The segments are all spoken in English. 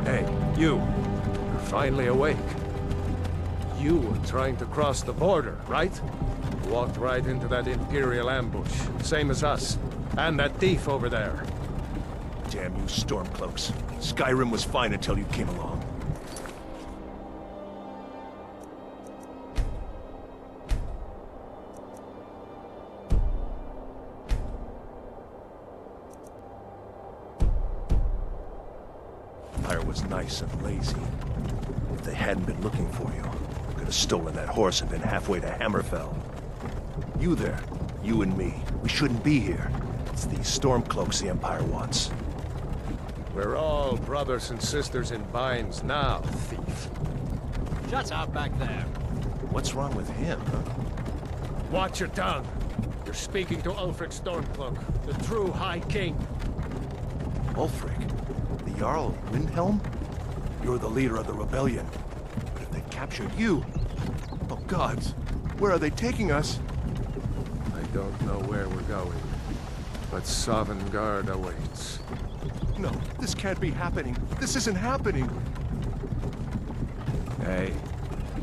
Hey, you. You're finally awake. You were trying to cross the border, right? Walked right into that Imperial ambush, same as us. And that thief over there. Damn you Stormcloaks. Skyrim was fine until you came along. Empire was nice and lazy. If they hadn't been looking for you, could have stolen that horse and been halfway to Hammerfell. You there, you and me, we shouldn't be here. It's these Stormcloaks the Empire wants. We're all brothers and sisters in binds now, thief. Shut up back there. What's wrong with him, huh? Watch your tongue. You're speaking to Ulfric Stormcloak, the true High King. Ulfric? The Jarl of Windhelm? You're the leader of the rebellion. But if they captured you... Oh gods, where are they taking us? I don't know where we're going, but Sovngarde awaits. No, this can't be happening. This isn't happening. Hey,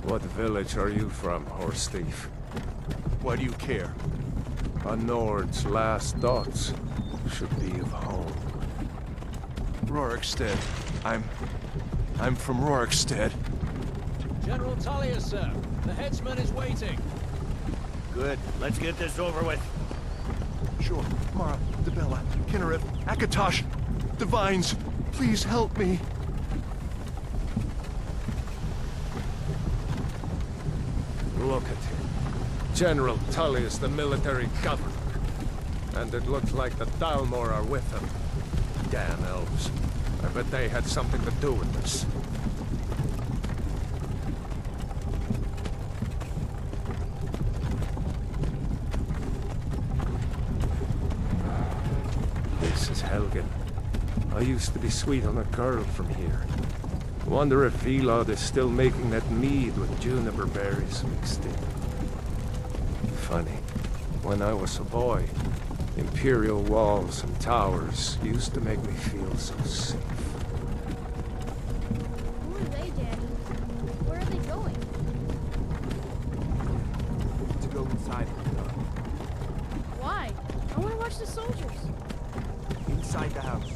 what village are you from, horse thief? Why do you care? A Nord's last thoughts should be of home. Rorikstead. I'm from Rorikstead. General Tullius, sir. The headsman is waiting. Good. Let's get this over with. Sure. Mara, Debella, Kinnereth, Akatosh, Divines, please help me. Look at him. General Tullius, the military governor. And it looks like the Thalmor are with him. Damn elves. I bet they had something to do with this. This is Helgen. I used to be sweet on a girl from here. Wonder if Vilod is still making that mead with juniper berries mixed in. Funny. When I was a boy, Imperial walls and towers used to make me feel so safe. Who are they, Daddy? Where are they going? To go inside. Why? I want to watch the soldiers. Inside the house.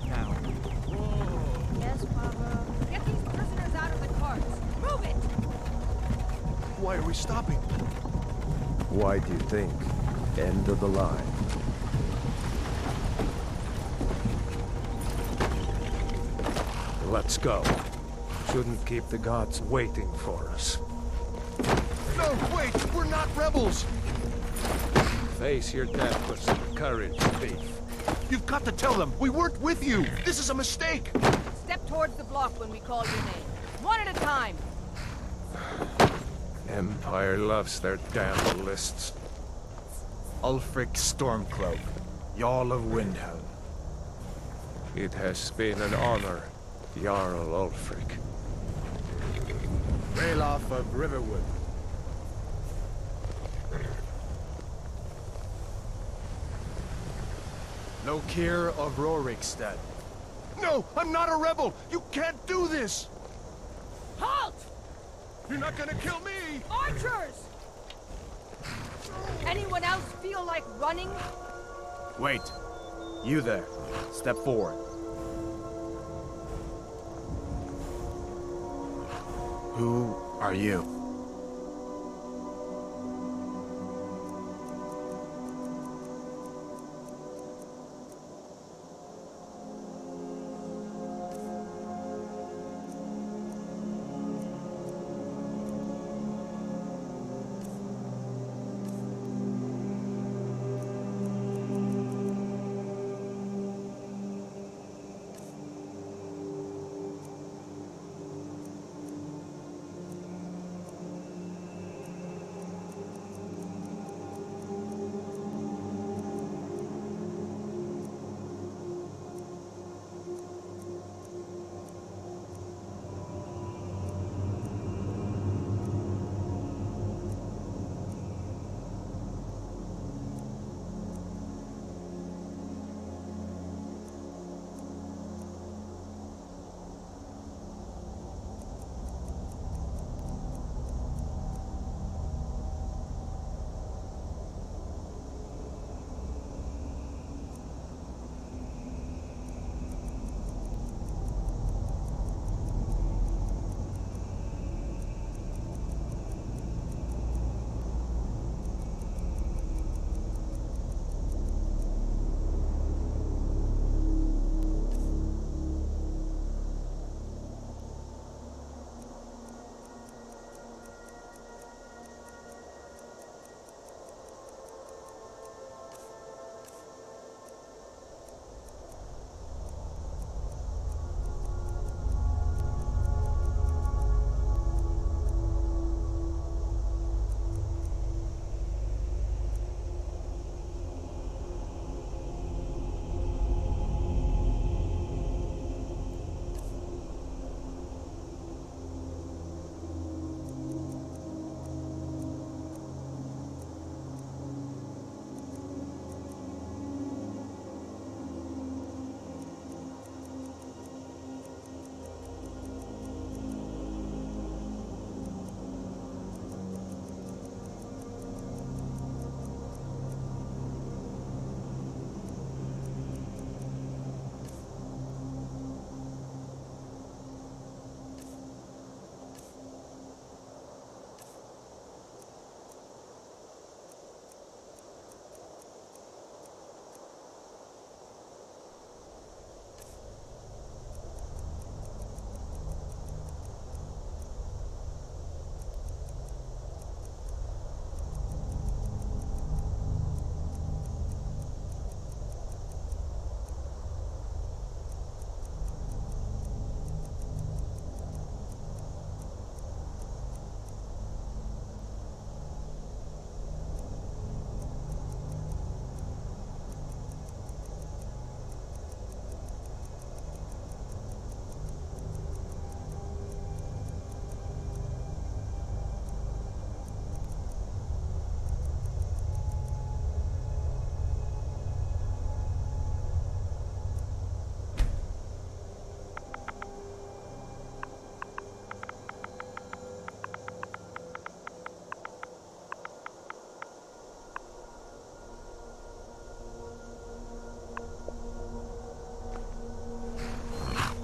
Now. Yes, Papa. Get these prisoners out of the carts. Move it! Why are we stopping? Why do you think? End of the line. Let's go. Shouldn't keep the gods waiting for us. No, wait! We're not rebels! Face your death with some courage, thief. You've got to tell them! We weren't with you! This is a mistake! Step towards the block when we call your name. One at a time. Empire loves their damn lists. Ulfric Stormcloak, Jarl of Windhelm. It has been an honor, Jarl Ulfric. Ralof of Riverwood. Lokir of Rorikstead. No! I'm not a rebel! You can't do this! Halt! You're not gonna kill me! Archers! Anyone else feel like running? Wait. You there. Step forward. Who are you?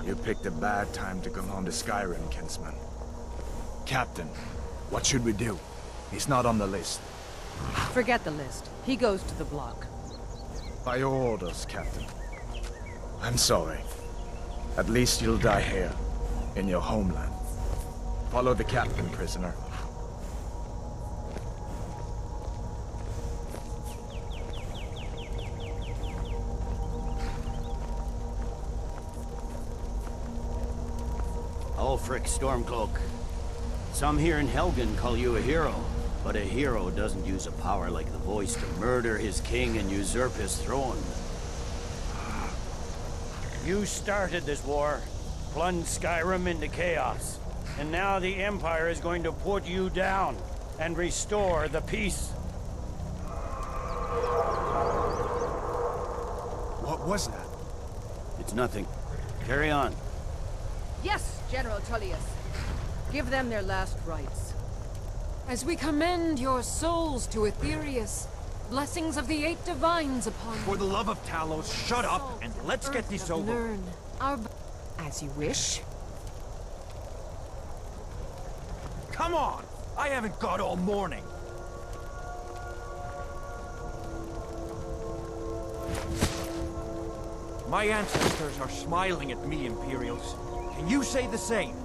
You picked a bad time to come home to Skyrim, kinsman. Captain, what should we do? He's not on the list. Forget the list. He goes to the block. By your orders, Captain. I'm sorry. At least you'll die here, in your homeland. Follow the captain, prisoner. Ulfric Stormcloak. Some here in Helgen call you a hero, but a hero doesn't use a power like the voice to murder his king and usurp his throne. You started this war, plunged Skyrim into chaos, and now the Empire is going to put you down and restore the peace. What was that? It's nothing. Carry on. Yes, General Tullius. Give them their last rites. As we commend your souls to Aetherius, blessings of the 8 divines upon For the love of Talos, shut up and let's get this over. Nirn, our As you wish. Come on! I haven't got all morning. My ancestors are smiling at me, Imperials. Can you say the same?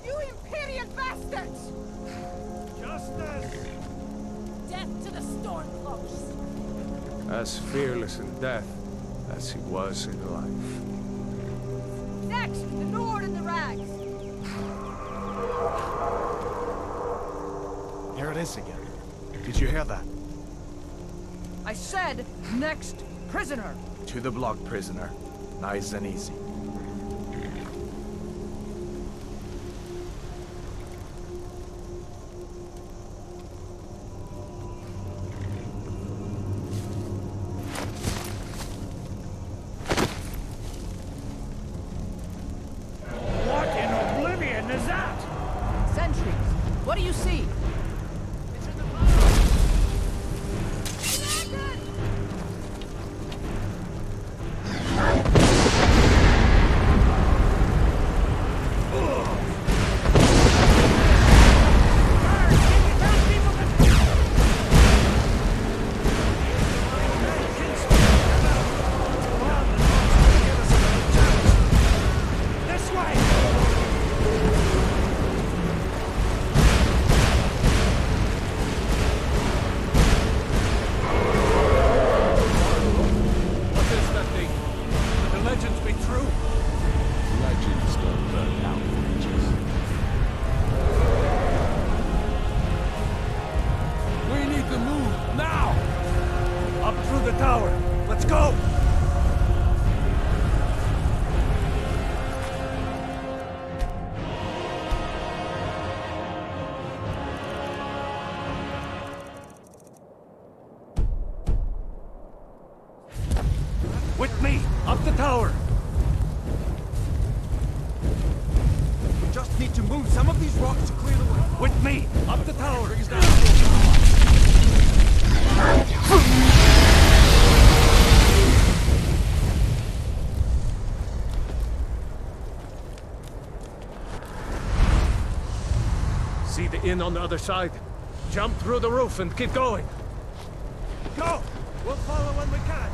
You Imperial bastards! Justice! Death to the Stormcloaks! As fearless in death as he was in life. Next, the Nord and the Rags! Here it is again. Did you hear that? I said, next prisoner! To the block, prisoner. Nice and easy. What in oblivion is that? Sentries, what do you see? What is that thing? Could the legends be true? Legends don't burn outrages. We need to move now! Up through the tower. Let's go! With me! Up the tower! Just need to move some of these rocks to clear the way. With me! Up the tower! Bring us down. See the inn on the other side? Jump through the roof and keep going. Go! We'll follow when we can.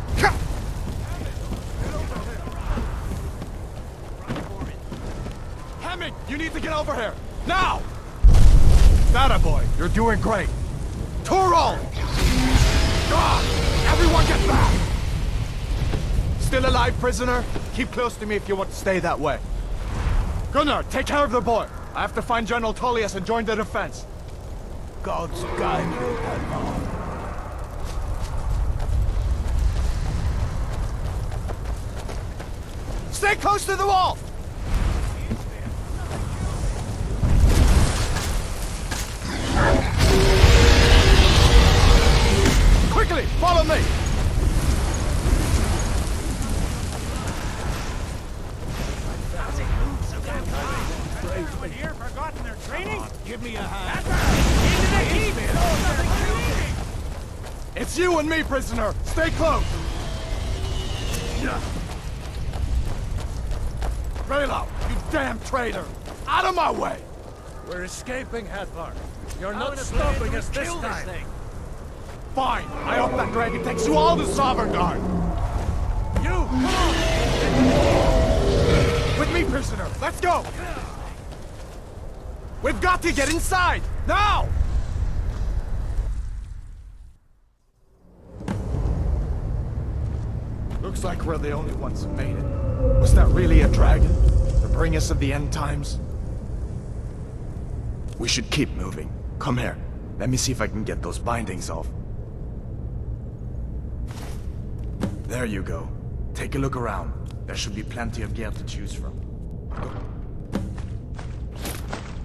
Hammond, you need to get over here! Now! That boy, you're doing great. Torol! God! Everyone get back! Still alive, prisoner? Keep close to me if you want to stay that way. Gunnar, take care of the boy. I have to find General Tullius and join the defense. Gods guide you, Padma. Stay close to the wall! Quickly, follow me! Here, forgotten their training? Give me a hand. It's you and me, prisoner! Stay close! Raylo, you damn traitor! Out of my way! We're escaping, Hadvar. You're not stopping us this time. Fine! I hope that dragon takes you all to Sovngarde! You! Come on! With me, prisoner! Let's go! We've got to get inside! Now! Looks like we're the only ones who made it. Was that really a dragon? To bring us of the end times? We should keep moving. Come here. Let me see if I can get those bindings off. There you go. Take a look around. There should be plenty of gear to choose from.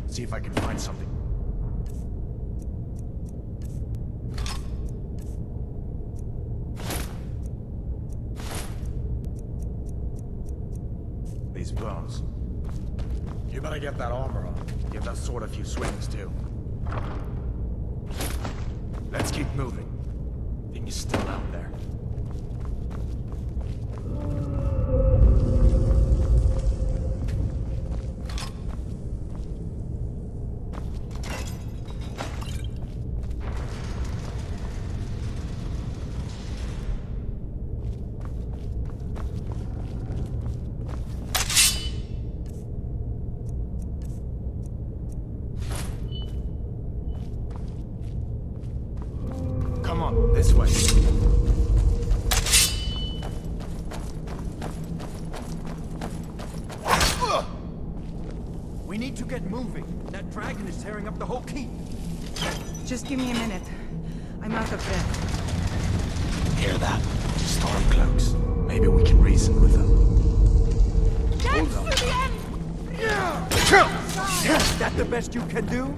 See if I can find something. These bones. You better get that armor on. Give that sword a few swings, too. Let's keep moving. Thing is still out there. Come on, this way. We need to get moving. That dragon is tearing up the whole keep. Just give me a minute. I'm out of breath. Hear that? Stormcloaks. Maybe we can reason with them. Dance to the end! Is that the best you can do?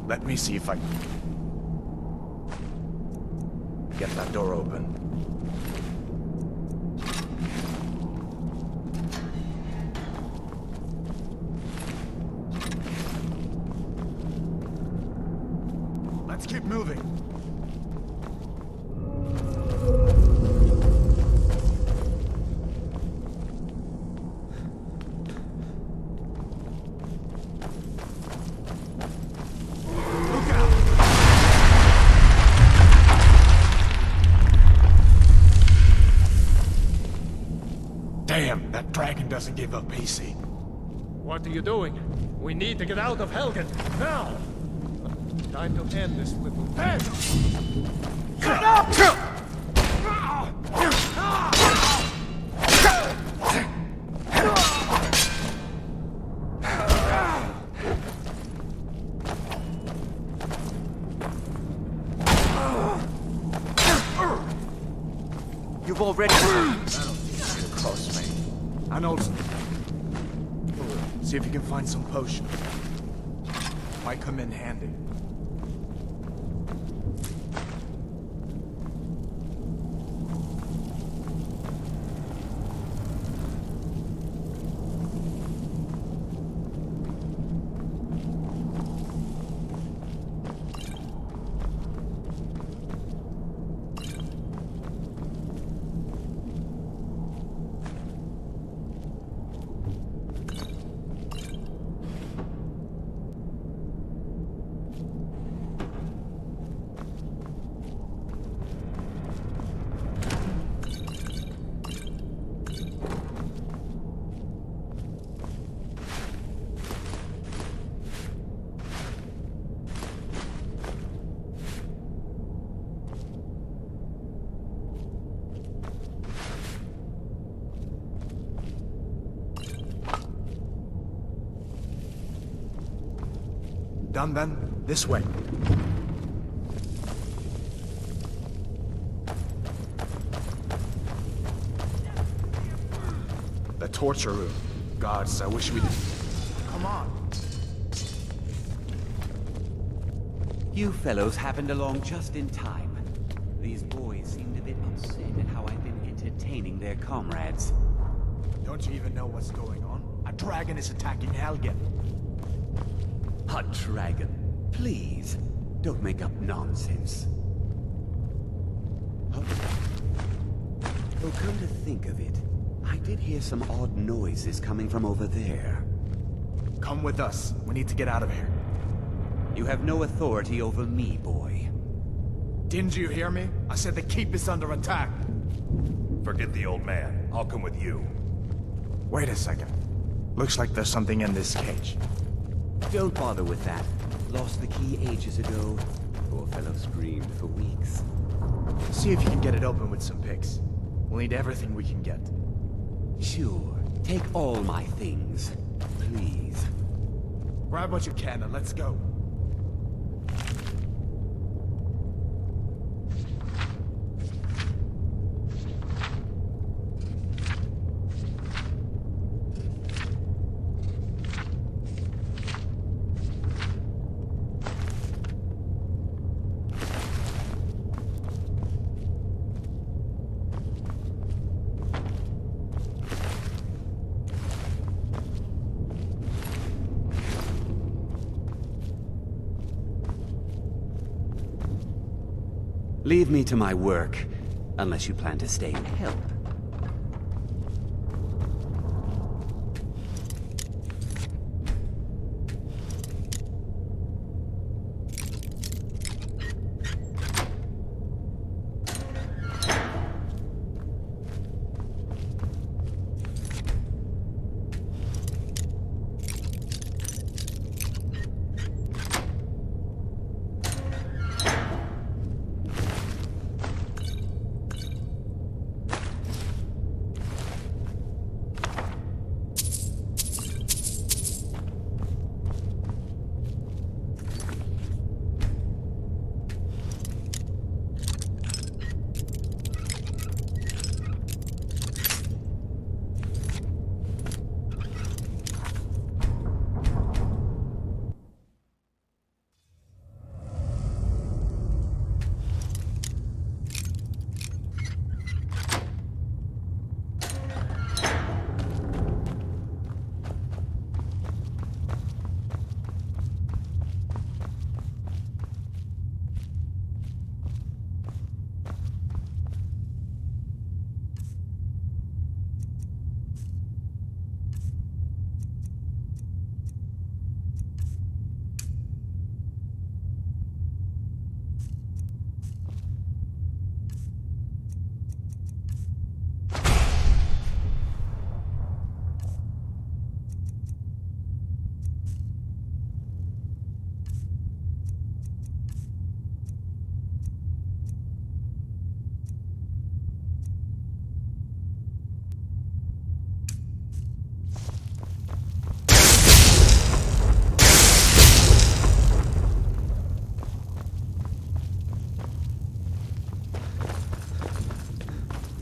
Let me see if I can get that door open. Let's keep moving. Damn, that dragon doesn't give up easy. What are you doing? We need to get out of Helgen, now! Time to end this little pen! You've already... Close, mate. And also, see if you can find some potion. Might come in handy. Done then? This way. The torture room. Gods, I wish we did. Come on. You fellows happened along just in time. These boys seemed a bit upset at how I've been entertaining their comrades. Don't you even know what's going on? A dragon is attacking Helgen. A dragon. Please, don't make up nonsense. Oh, come to think of it, I did hear some odd noises coming from over there. Come with us. We need to get out of here. You have no authority over me, boy. Didn't you hear me? I said the keep is under attack. Forget the old man. I'll come with you. Wait a second. Looks like there's something in this cage. Don't bother with that. Lost the key ages ago. Poor fellow screamed for weeks. See if you can get it open with some picks. We'll need everything we can get. Sure. Take all my things. Please. Grab what you can and let's go. Leave me to my work, unless you plan to stay and help.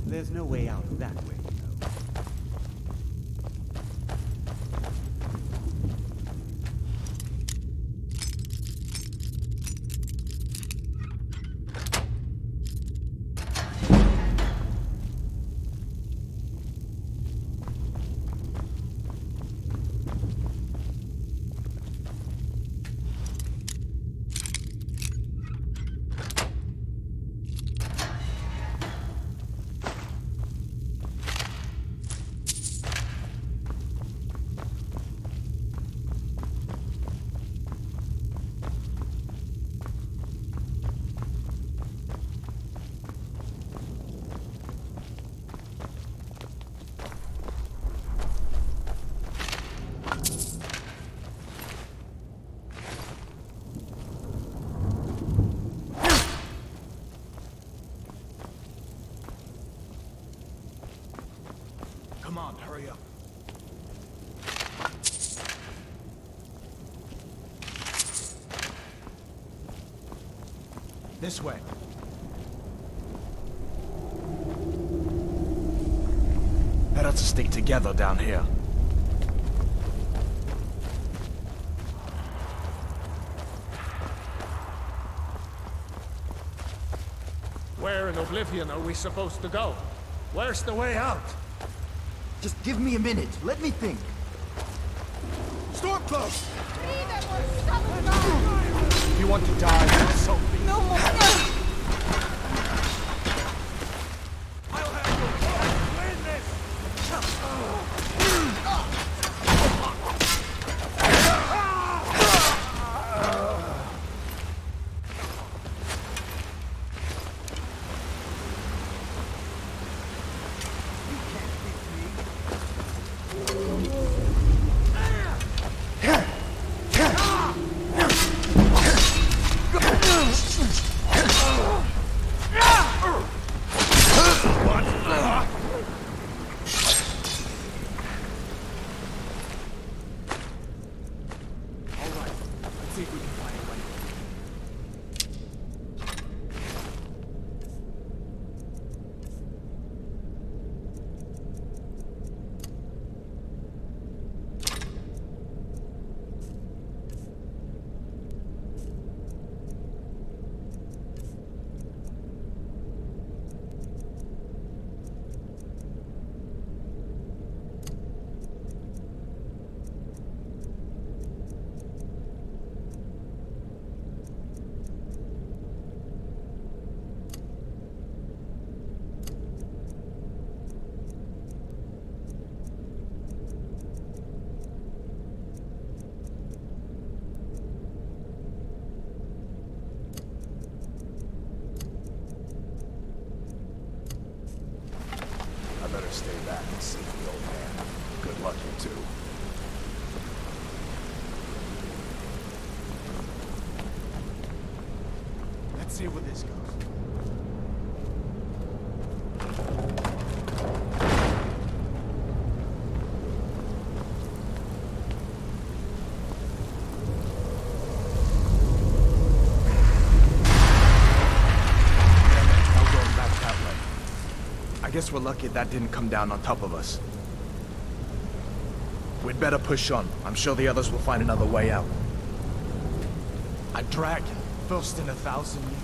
There's no way out that way, you know. Come on, hurry up. This way. Better to stick together down here. Where in Oblivion are we supposed to go? Where's the way out? Just give me a minute. Let me think. Storm close! Leave it, we're stubborn. If you want to die, so be it. No more. I better stay back and see the old man. Good luck, you two. Let's see where this goes. I guess we're lucky that didn't come down on top of us. We'd better push on. I'm sure the others will find another way out. A dragon, first in 1,000 years.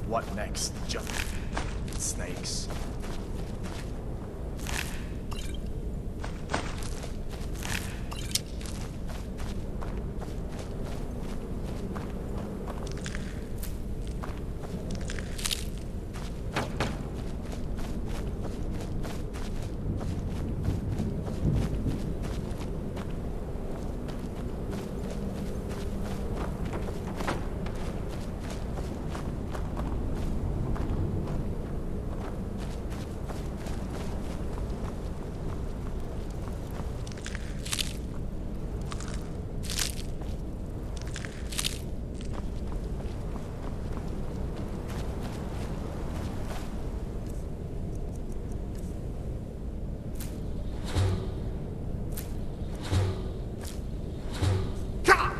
What next? Jump. Snakes.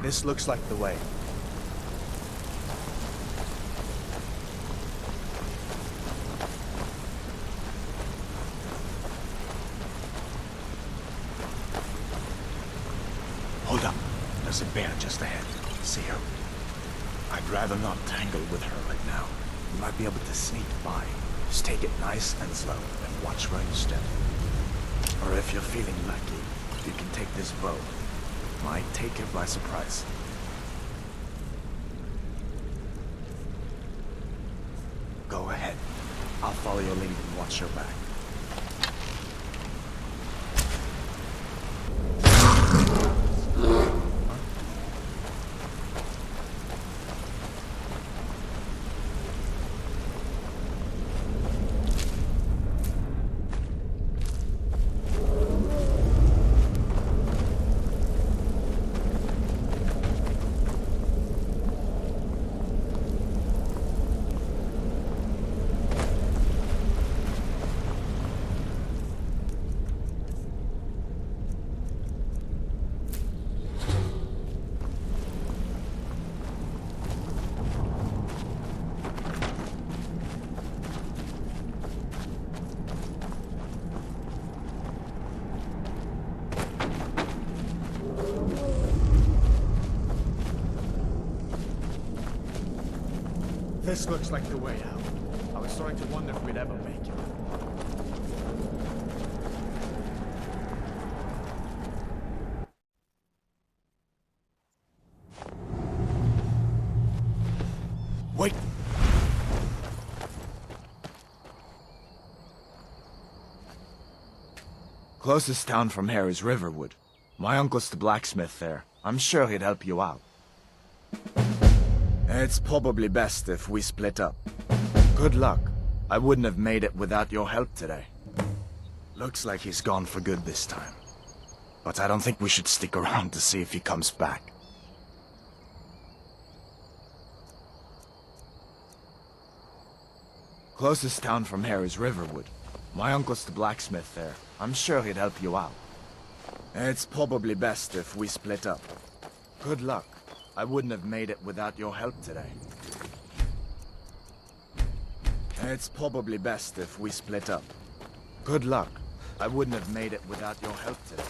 This looks like the way. Hold up. There's a bear just ahead. See her? I'd rather not tangle with her right now. You might be able to sneak by. Just take it nice and slow and watch where you step. Or if you're feeling lucky, you can take this bow. Might take her by surprise. Go ahead. I'll follow your lead and watch your back. This looks like the way out. I was starting to wonder if we'd ever make it. Wait! Closest town from here is Riverwood. My uncle's the blacksmith there. I'm sure he'd help you out. It's probably best if we split up. Good luck. I wouldn't have made it without your help today. Looks like he's gone for good this time. But I don't think we should stick around to see if he comes back. Closest town from here is Riverwood. My uncle's the blacksmith there. I'm sure he'd help you out. It's probably best if we split up. Good luck. I wouldn't have made it without your help today. It's probably best if we split up. Good luck. I wouldn't have made it without your help today.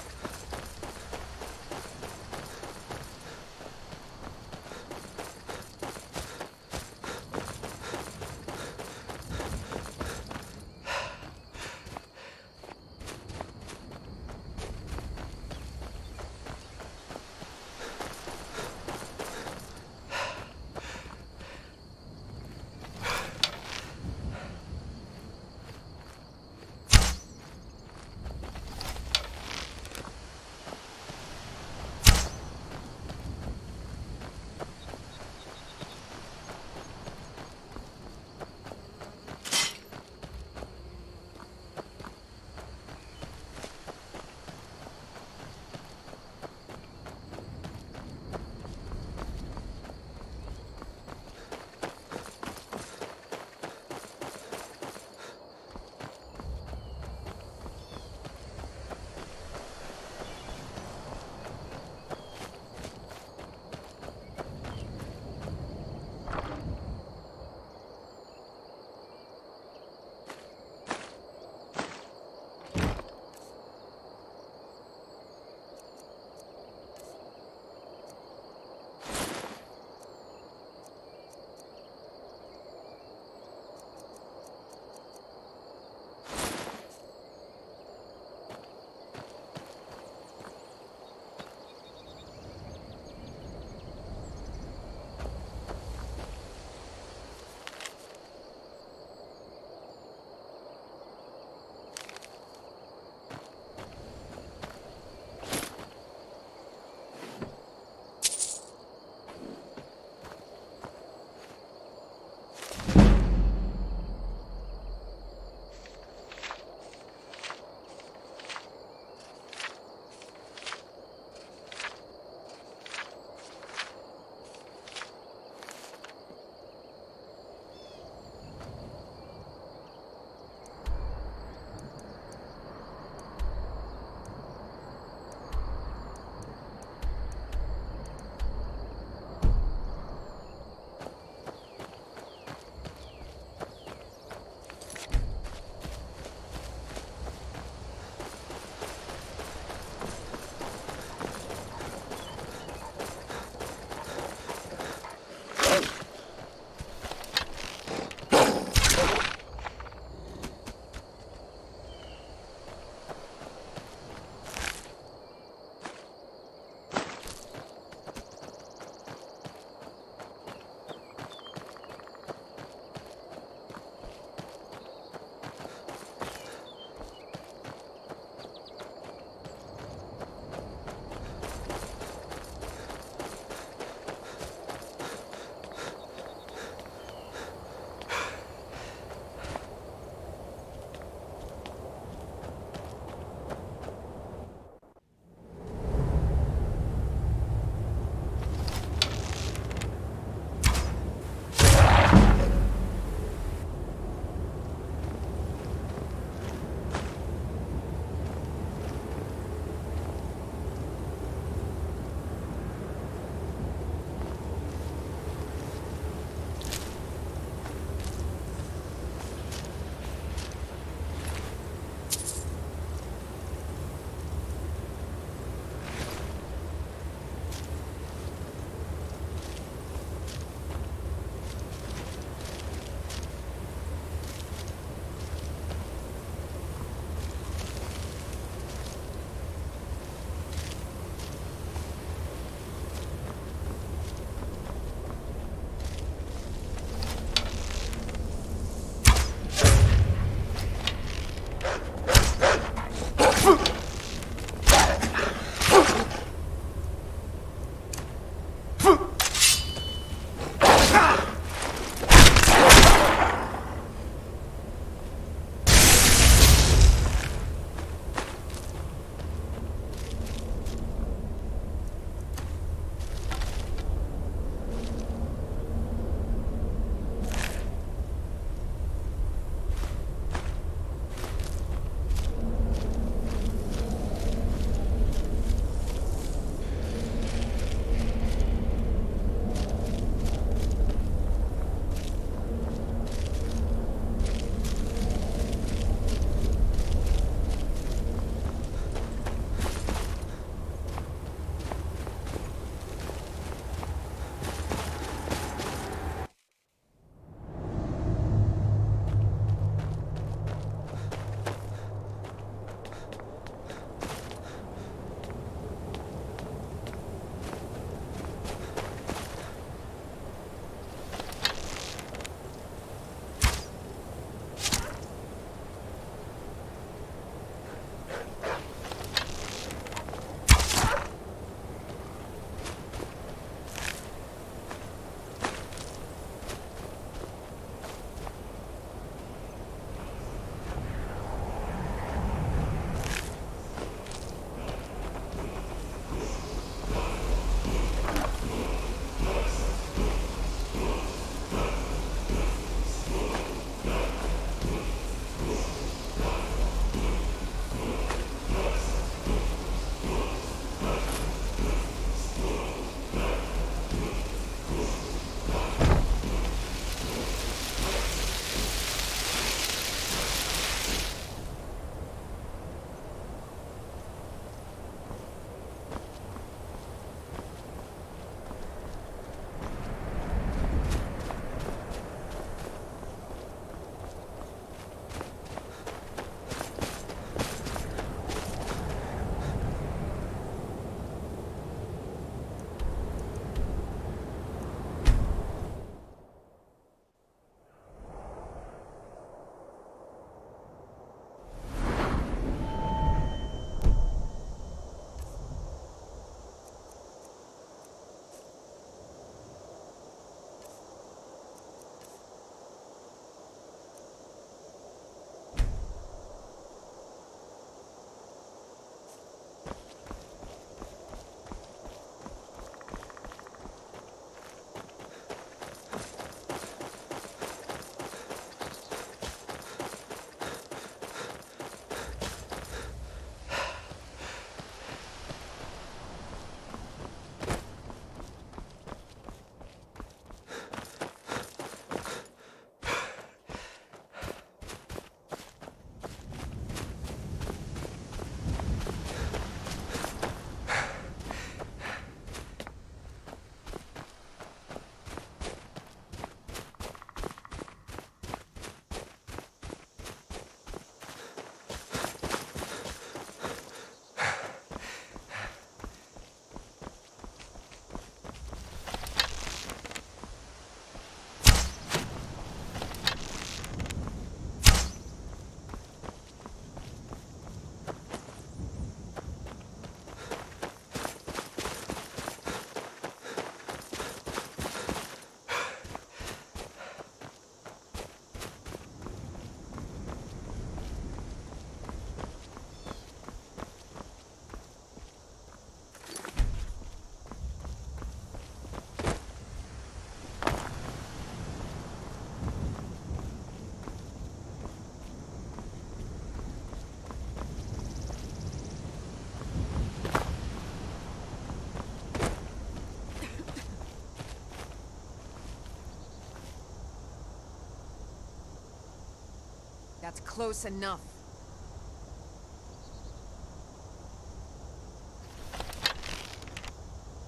That's close enough.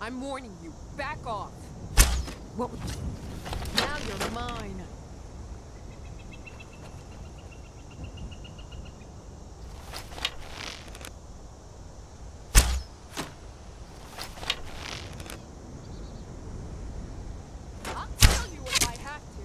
I'm warning you, back off. What? Now you're mine. I'll kill you if I have to.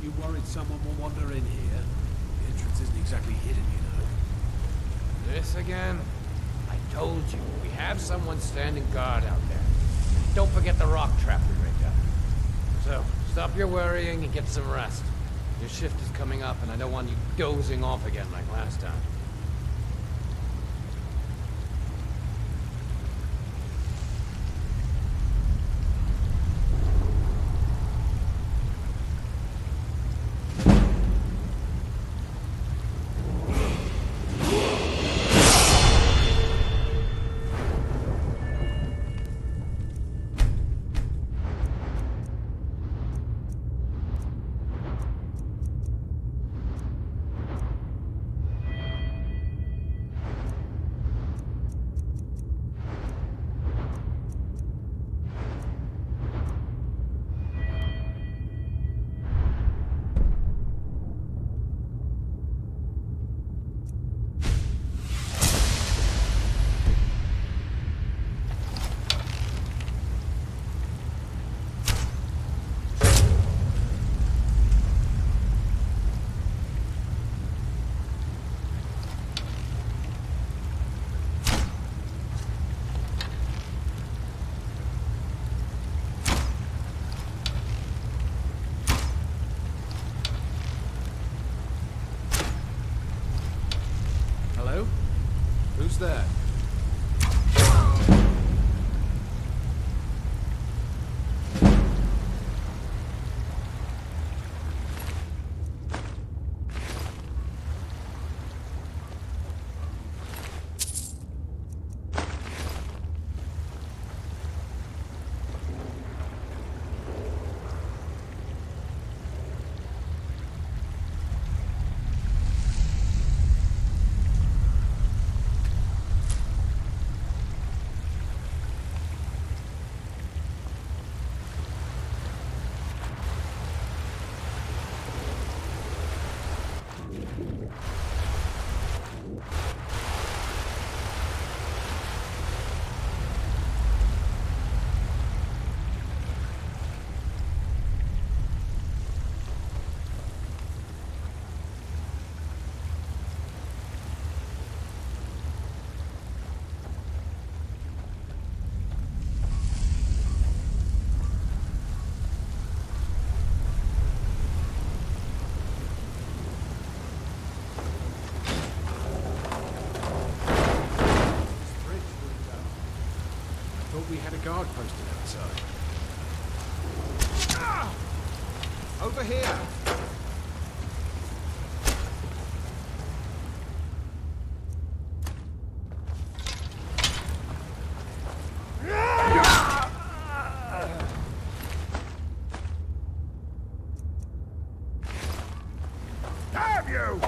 You worried someone will wander in here? The entrance isn't exactly hidden, you know. This again? I told you, we have someone standing guard out there. Don't forget the rock trap we rigged up. So, stop your worrying and get some rest. Your shift is coming up, and I don't want you dozing off again like last time. Who's that? We had a guard posted outside. Ah! Over here! Have you?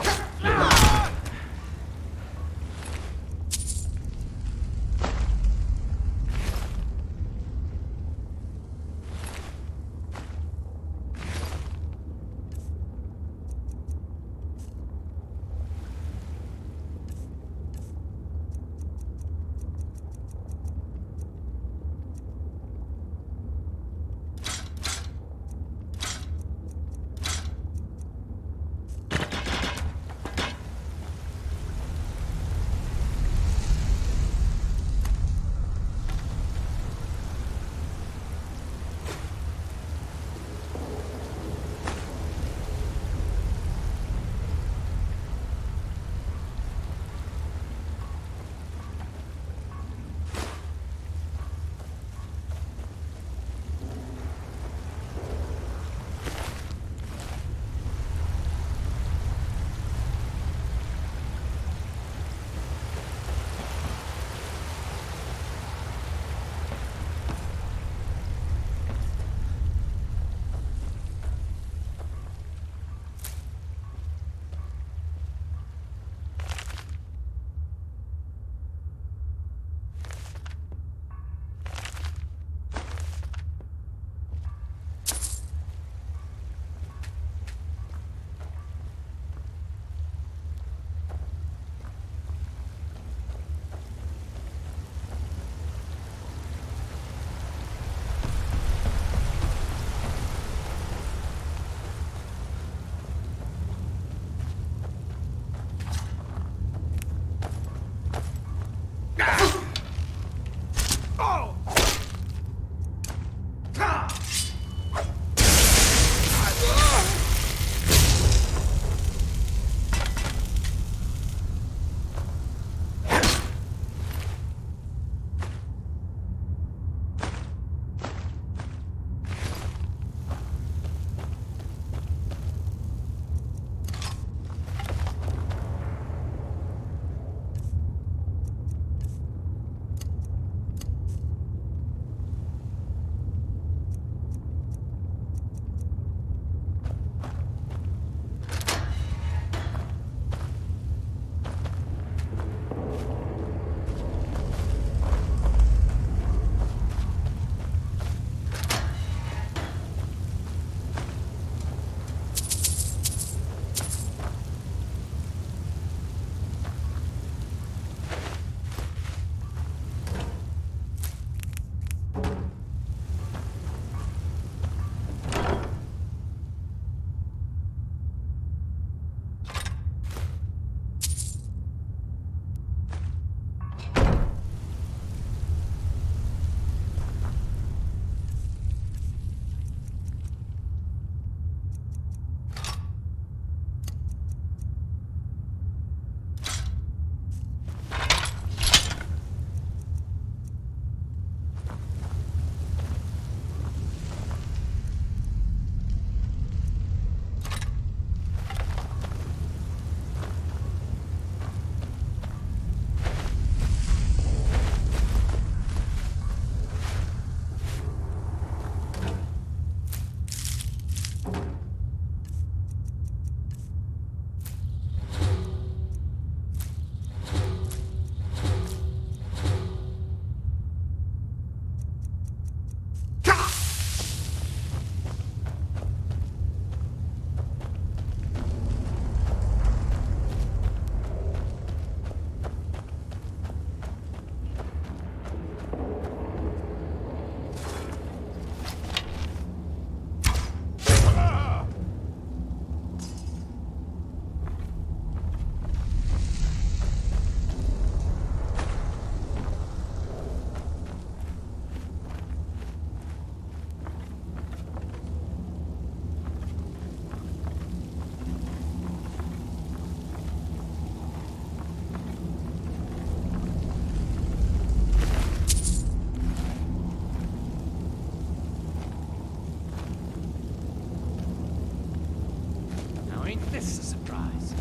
surprise.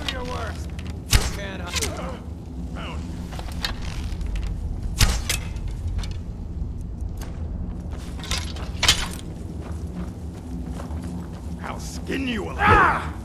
Do your worst. You can't hide. I'll skin you alive!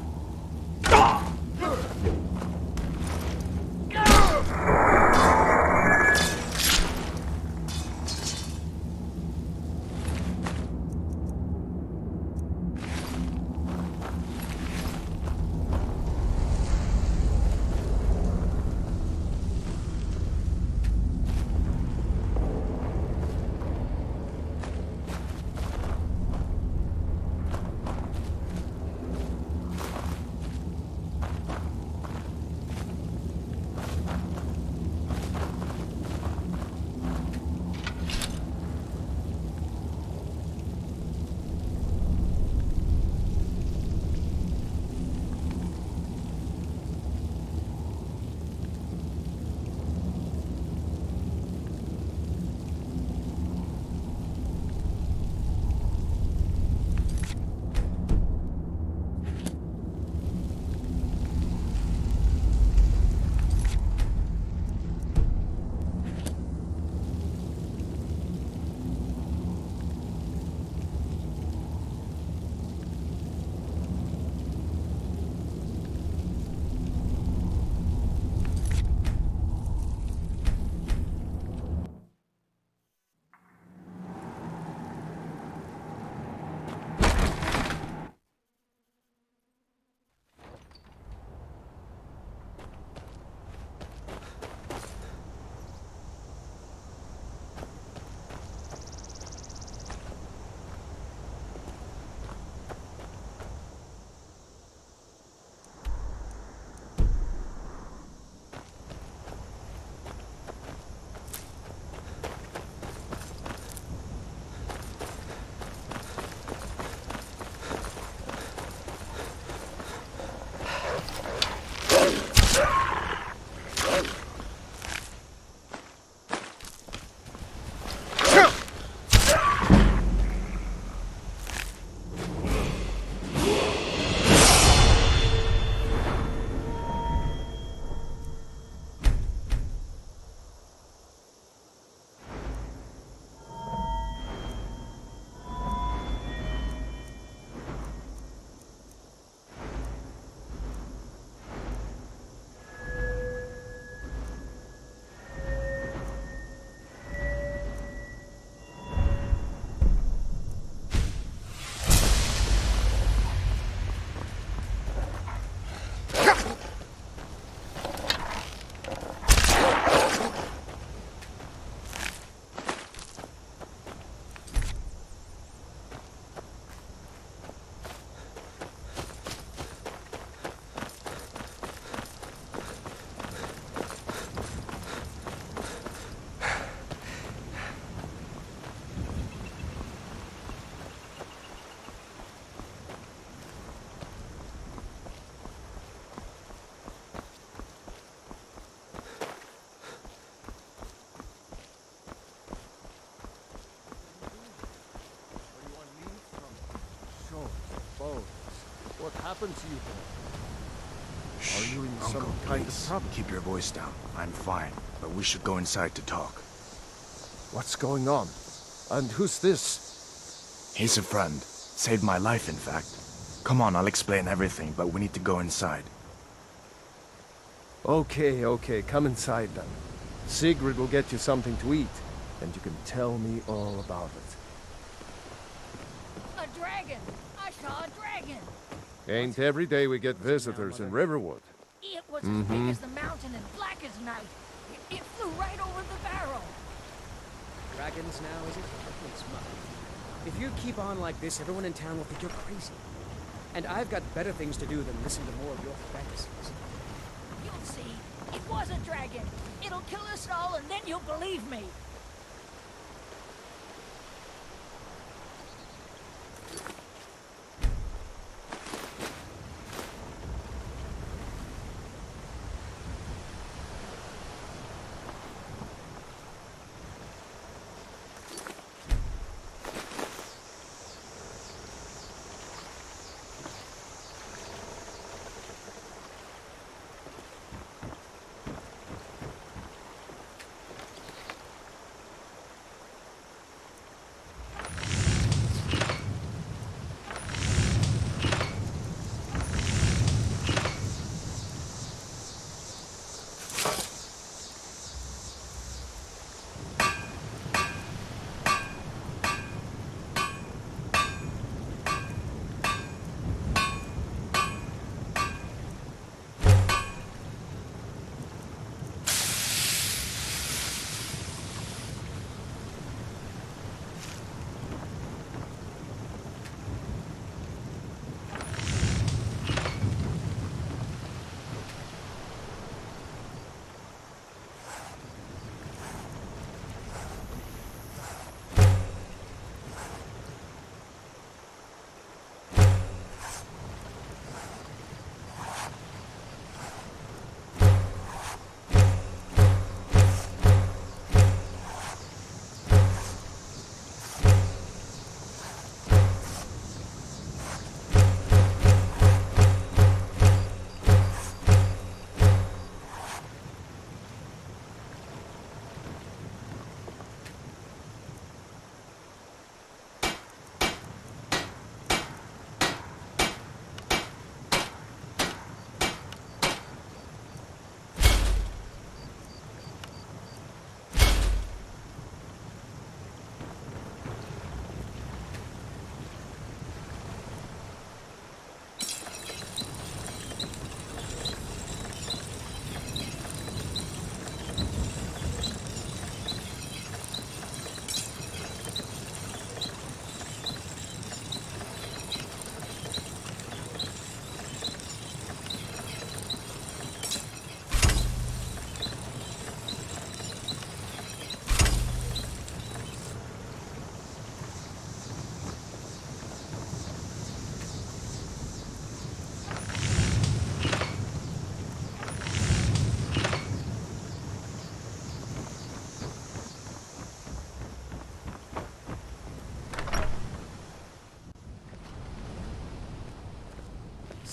What happened to you then? Are you in Uncle, some kind of please, trouble? keep your voice down. I'm fine, but we should go inside to talk. What's going on? And who's this? He's a friend. Saved my life, in fact. Come on, I'll explain everything, but we need to go inside. Okay, come inside then. Sigrid will get you something to eat, and you can tell me all about it. A dragon! I saw a dragon! Ain't every day we get visitors in Riverwood. It was as big as the mountain and black as night. It flew right over the barrel. Dragons now, is it? It's mine. If you keep on like this, everyone in town will think you're crazy. And I've got better things to do than listen to more of your fantasies. You'll see. It was a dragon. It'll kill us all, and then you'll believe me.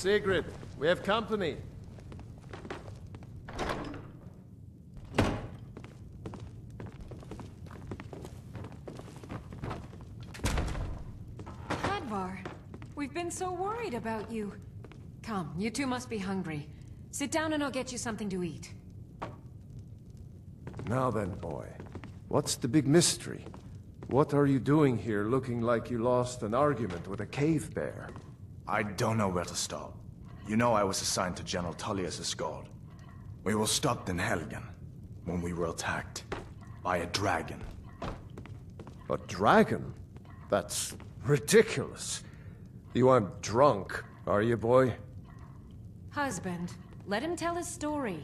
Sigrid, we have company. Hadvar, we've been so worried about you. Come, you two must be hungry. Sit down and I'll get you something to eat. Now then, boy. What's the big mystery? What are you doing here looking like you lost an argument with a cave bear? I don't know where to start. You know I was assigned to General Tullius' guard. We were stopped in Helgen when we were attacked by a dragon. A dragon? That's ridiculous. You aren't drunk, are you, boy? Husband, let him tell his story.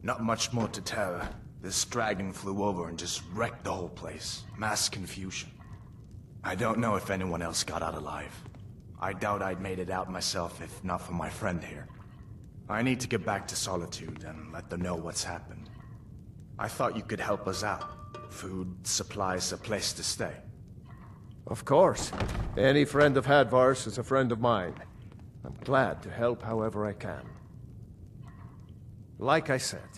Not much more to tell. This dragon flew over and just wrecked the whole place. Mass confusion. I don't know if anyone else got out alive. I doubt I'd made it out myself if not for my friend here. I need to get back to Solitude and let them know what's happened. I thought you could help us out. Food, supplies, a place to stay. Of course. Any friend of Hadvar's is a friend of mine. I'm glad to help however I can. Like I said,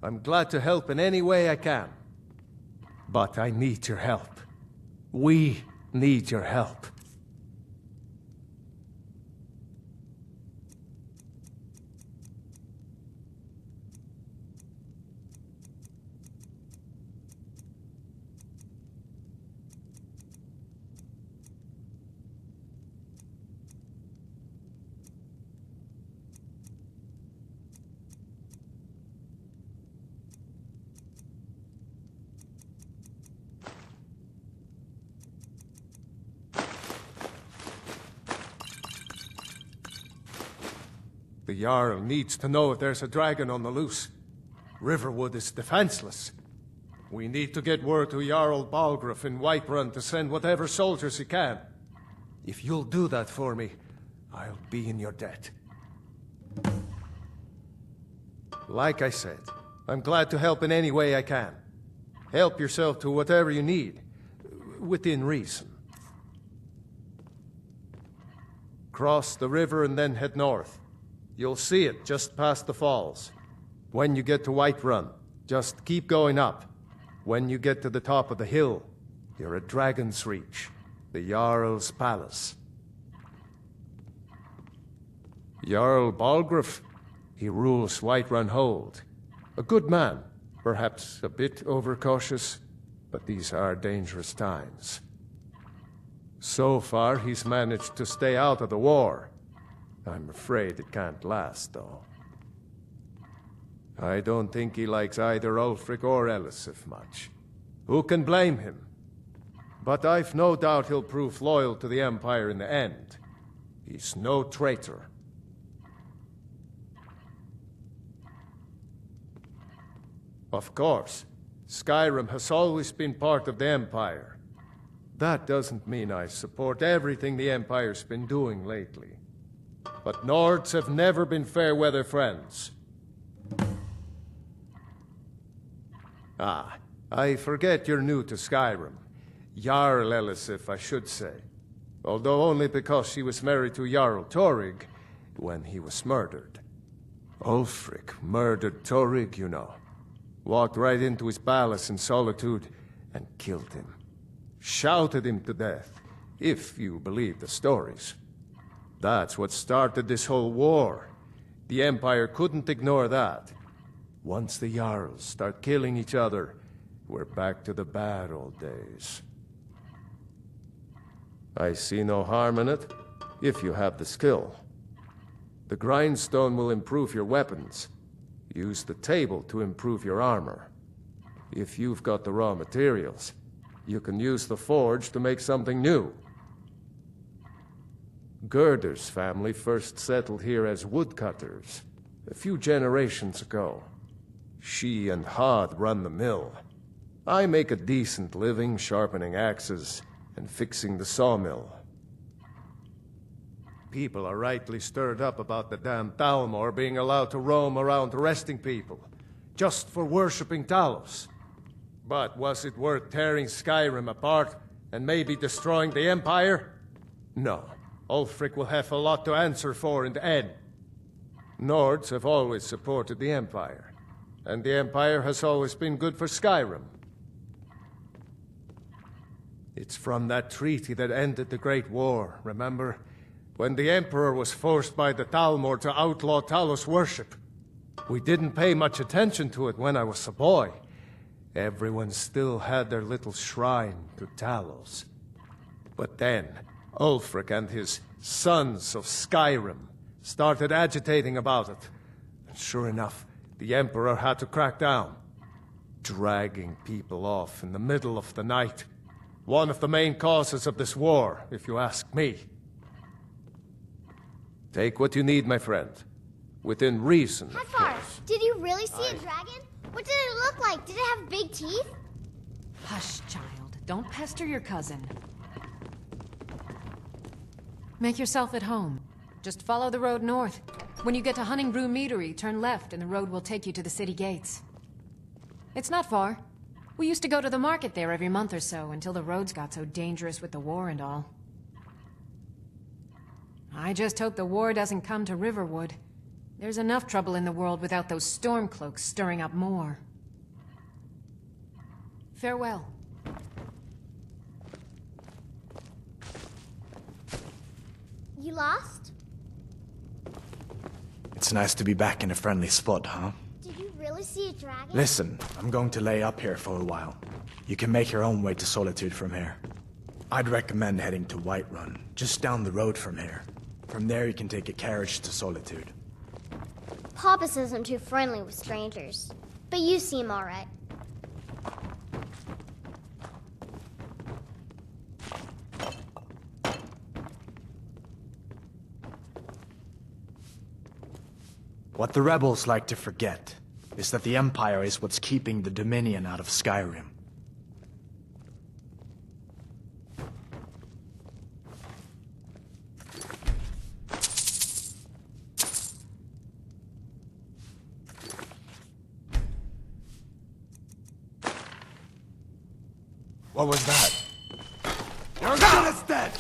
I'm glad to help in any way I can. But I need your help. We need your help. The Jarl needs to know if there's a dragon on the loose. Riverwood is defenseless. We need to get word to Jarl Balgruuf in Whiterun to send whatever soldiers he can. If you'll do that for me, I'll be in your debt. Like I said, I'm glad to help in any way I can. Help yourself to whatever you need, within reason. Cross the river and then head north. You'll see it just past the falls. When you get to Whiterun, just keep going up. When you get to the top of the hill, you're at Dragon's Reach, the Jarl's palace. Jarl Balgruuf, he rules Whiterun Hold. A good man, perhaps a bit overcautious, but these are dangerous times. So far, he's managed to stay out of the war. I'm afraid it can't last, though. I don't think he likes either Ulfric or Elisif much. Who can blame him? But I've no doubt he'll prove loyal to the Empire in the end. He's no traitor. Of course, Skyrim has always been part of the Empire. That doesn't mean I support everything the Empire's been doing lately. But Nords have never been fair-weather friends. Ah, I forget you're new to Skyrim. Jarl Elisif, I should say. Although only because she was married to Jarl Torrig when he was murdered. Ulfric murdered Torrig, you know. Walked right into his palace in Solitude and killed him. Shouted him to death, if you believe the stories. That's what started this whole war. The Empire couldn't ignore that. Once the Jarls start killing each other, we're back to the bad old days. I see no harm in it, if you have the skill. The grindstone will improve your weapons. Use the table to improve your armor. If you've got the raw materials, you can use the forge to make something new. Gerder's family first settled here as woodcutters, a few generations ago. She and Hod run the mill. I make a decent living sharpening axes and fixing the sawmill. People are rightly stirred up about the damn Thalmor being allowed to roam around arresting people, just for worshipping Talos. But was it worth tearing Skyrim apart and maybe destroying the Empire? No. Ulfric will have a lot to answer for in the end. Nords have always supported the Empire, and the Empire has always been good for Skyrim. It's from that treaty that ended the Great War, remember? When the Emperor was forced by the Thalmor to outlaw Talos worship. We didn't pay much attention to it when I was a boy. Everyone still had their little shrine to Talos. But then, Ulfric and his Sons of Skyrim started agitating about it. And sure enough, the Emperor had to crack down, dragging people off in the middle of the night. One of the main causes of this war, if you ask me. Take what you need, my friend. Within reason, of Hafar, course. did you really see a dragon? What did it look like? Did it have big teeth? Hush, child. Don't pester your cousin. Make yourself at home. Just follow the road north. When you get to Hunningbrew Meadery, turn left and the road will take you to the city gates. It's not far. We used to go to the market there every month or so until the roads got so dangerous with the war and all. I just hope the war doesn't come to Riverwood. There's enough trouble in the world without those Stormcloaks stirring up more. Farewell. You lost? It's nice to be back in a friendly spot, huh? Did you really see a dragon? Listen, I'm going to lay up here for a while. You can make your own way to Solitude from here. I'd recommend heading to Whiterun, just down the road from here. From there you can take a carriage to Solitude. Papa says I'm too friendly with strangers. But you seem alright. What the rebels like to forget is that the Empire is what's keeping the Dominion out of Skyrim. What was that? Your gun is dead!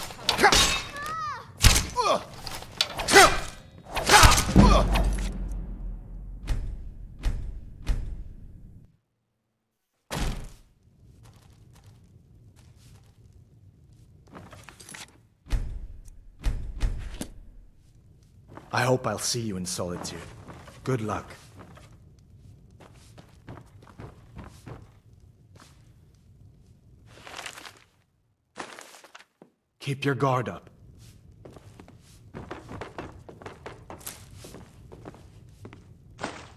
I hope I'll see you in Solitude. Good luck. Keep your guard up.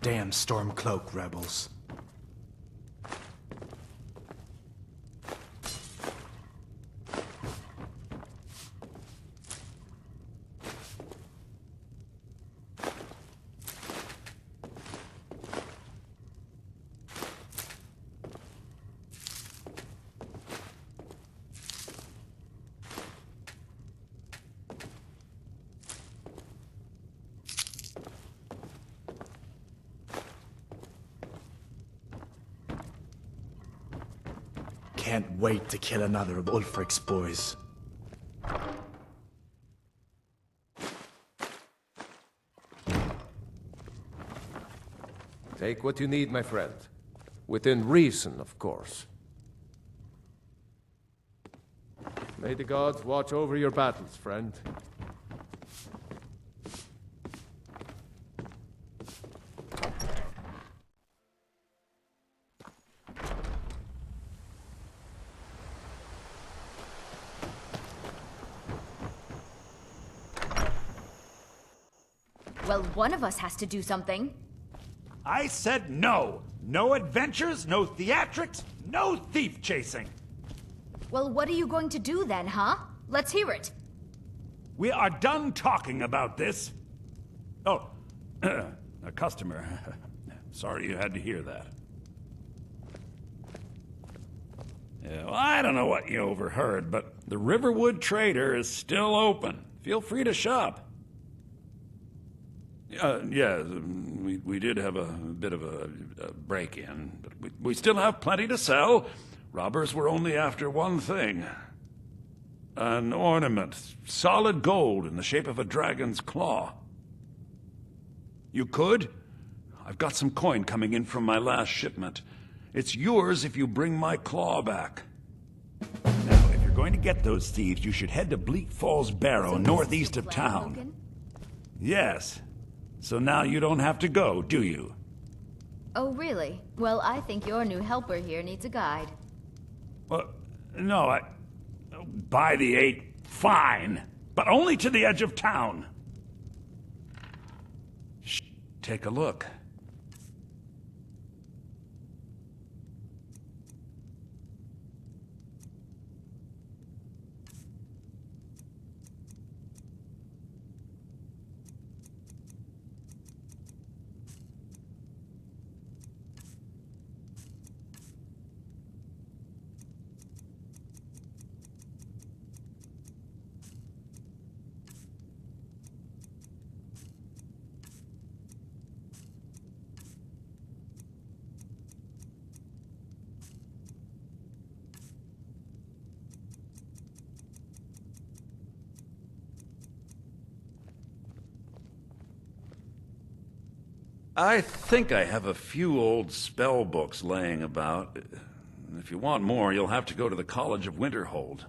Damn Stormcloak rebels. Can't wait to kill another of Ulfric's boys. Take what you need, my friend. Within reason, of course. May the gods watch over your battles, friend. Well, one of us has to do something. I said no. No adventures, no theatrics, no thief chasing. Well, what are you going to do then, huh? Let's hear it. We are done talking about this. Oh, a customer. Sorry you had to hear that. Yeah, well, I don't know what you overheard, but the Riverwood Trader is still open. Feel free to shop. Yeah, we did have a bit of a break-in, but we still have plenty to sell. Robbers were only after one thing. An ornament, solid gold in the shape of a dragon's claw. You could? I've got some coin coming in from my last shipment. It's yours if you bring my claw back. Now, if you're going to get those thieves, you should head to Bleak Falls Barrow, northeast of town. Yes. So now you don't have to go, do you? Oh, really? Well, I think your new helper here needs a guide. Well, no, by the 8, fine. But only to the edge of town. Shh, take a look. I think I have a few old spell books laying about. If you want more, you'll have to go to the College of Winterhold.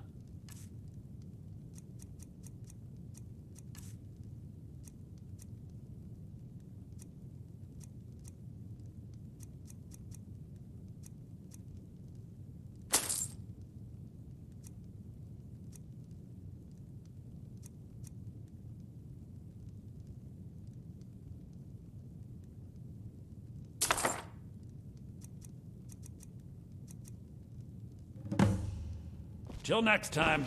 Till next time.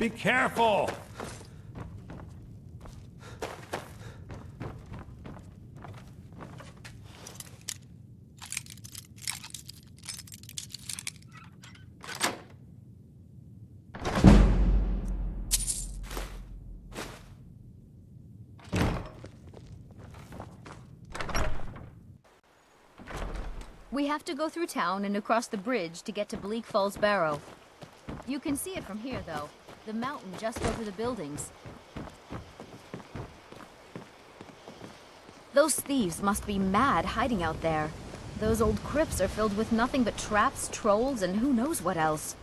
Be careful! We have to go through town and across the bridge to get to Bleak Falls Barrow. You can see it from here, though. The mountain just over the buildings. Those thieves must be mad hiding out there. Those old crypts are filled with nothing but traps, trolls, and who knows what else.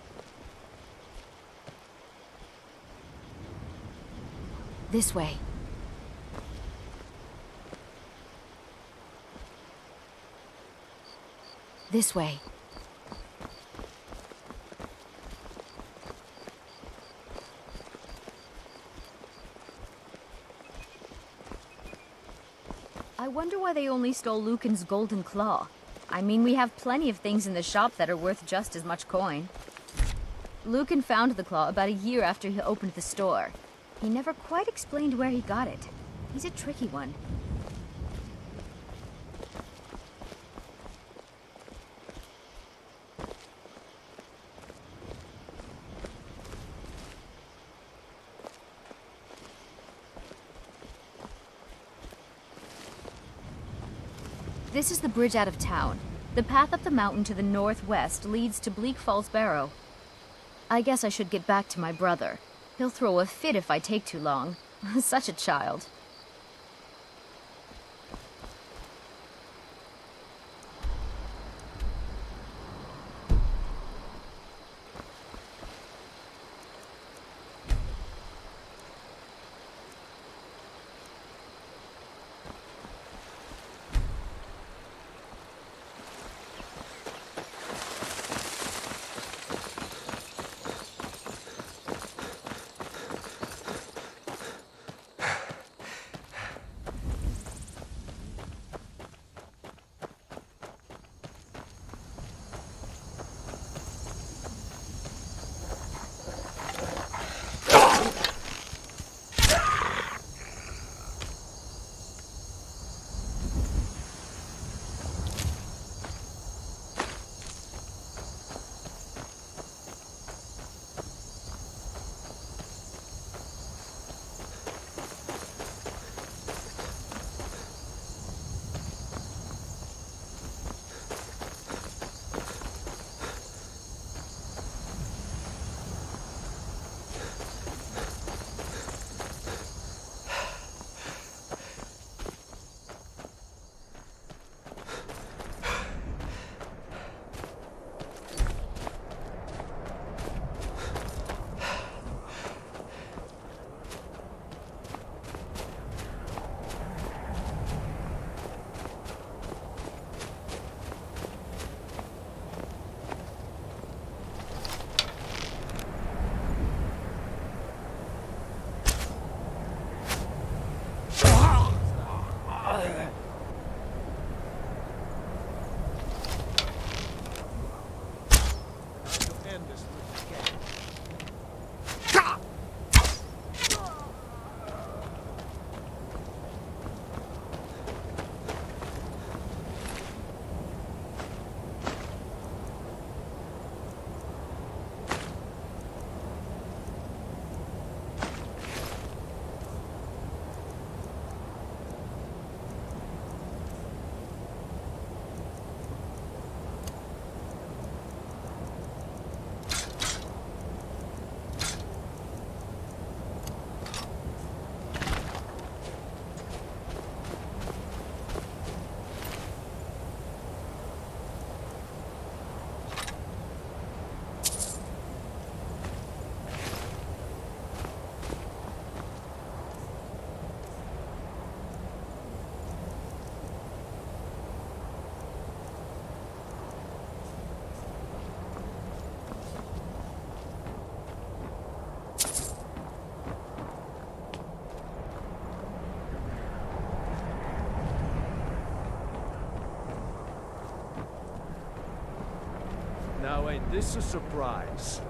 This way. This way. I wonder why they only stole Lucan's golden claw. I mean, we have plenty of things in the shop that are worth just as much coin. Lucan found the claw about a year after he opened the store. He never quite explained where he got it. He's a tricky one. This is the bridge out of town. The path up the mountain to the northwest leads to Bleak Falls Barrow. I guess I should get back to my brother. He'll throw a fit if I take too long. Such a child. Now ain't this a surprise?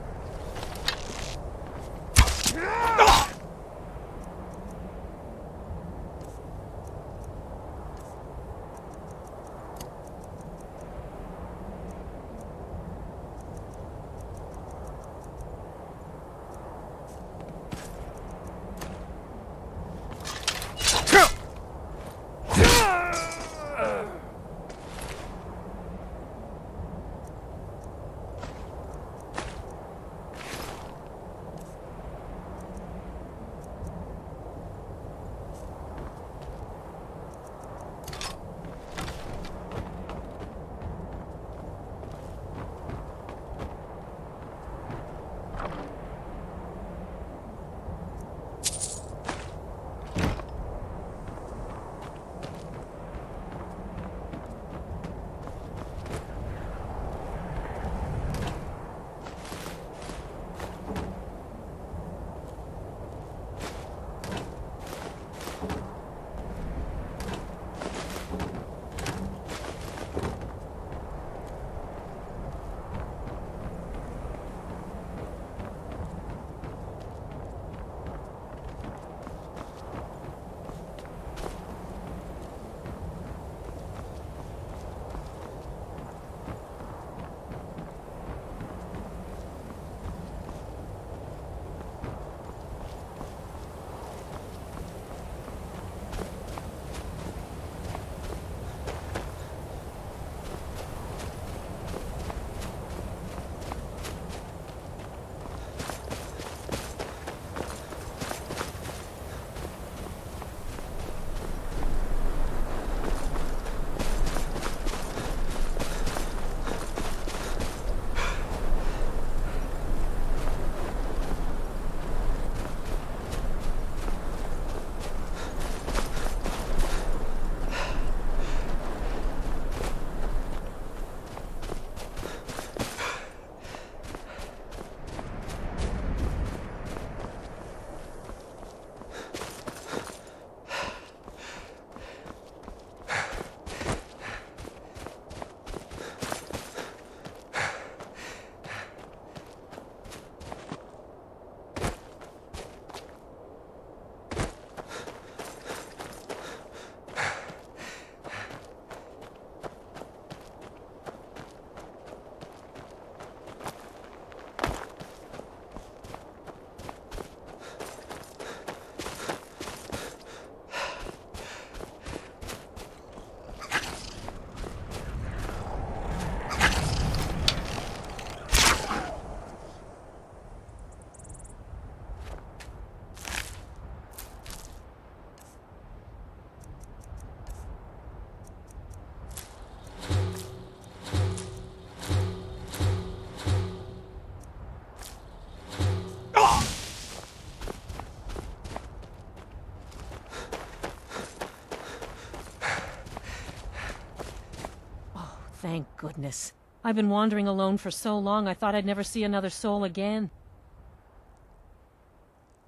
Thank goodness. I've been wandering alone for so long I thought I'd never see another soul again.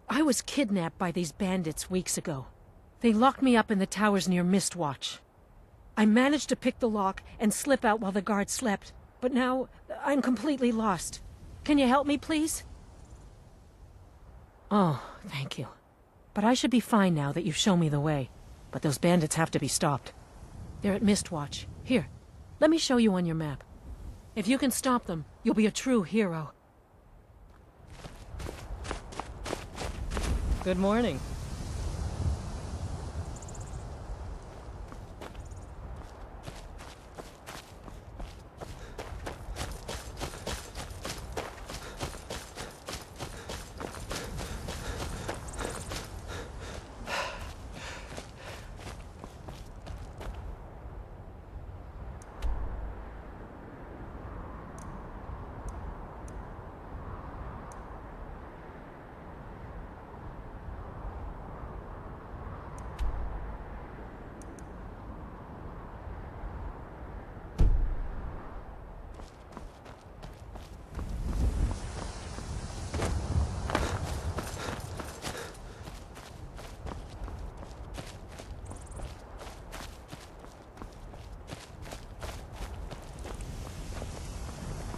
I was kidnapped by these bandits weeks ago. They locked me up in the towers near Mistwatch. I managed to pick the lock and slip out while the guards slept, but now I'm completely lost. Can you help me, please? Oh, thank you. But I should be fine now that you've shown me the way. But those bandits have to be stopped. They're at Mistwatch. Here, let me show you on your map. If you can stop them, you'll be a true hero. Good morning.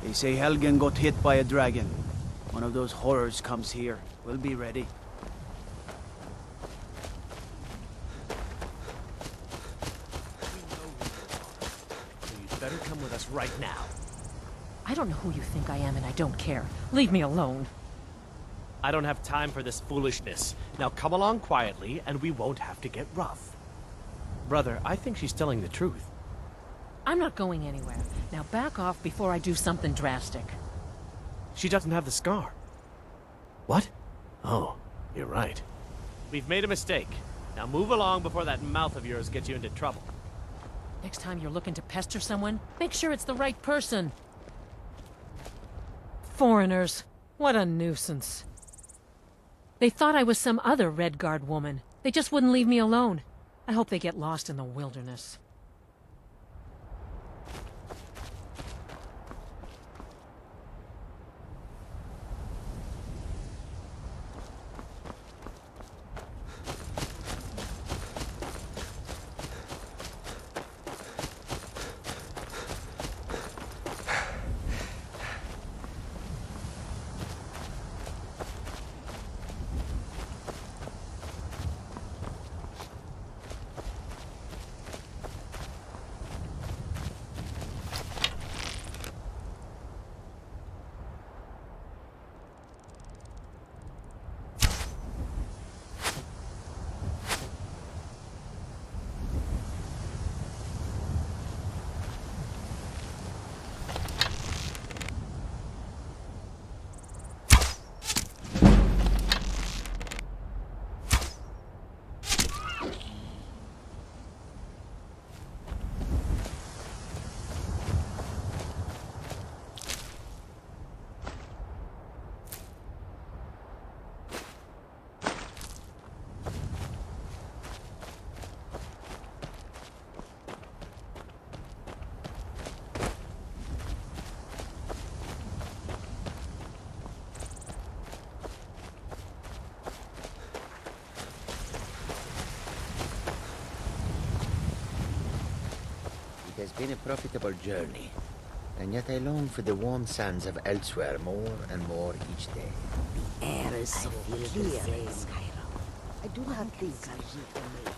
They say Helgen got hit by a dragon. One of those horrors comes here. We'll be ready. So you'd better come with us right now. I don't know who you think I am, and I don't care. Leave me alone. I don't have time for this foolishness. Now come along quietly, and we won't have to get rough. Brother, I think she's telling the truth. I'm not going anywhere. Now back off before I do something drastic. She doesn't have the scar. What? Oh, you're right. We've made a mistake. Now move along before that mouth of yours gets you into trouble. Next time you're looking to pester someone, make sure it's the right person. Foreigners. What a nuisance. They thought I was some other Red Guard woman. They just wouldn't leave me alone. I hope they get lost in the wilderness. It has been a profitable journey, and yet I long for the warm sands of elsewhere more and more each day. The air is so clear in Skyrim. I do not think I should remain.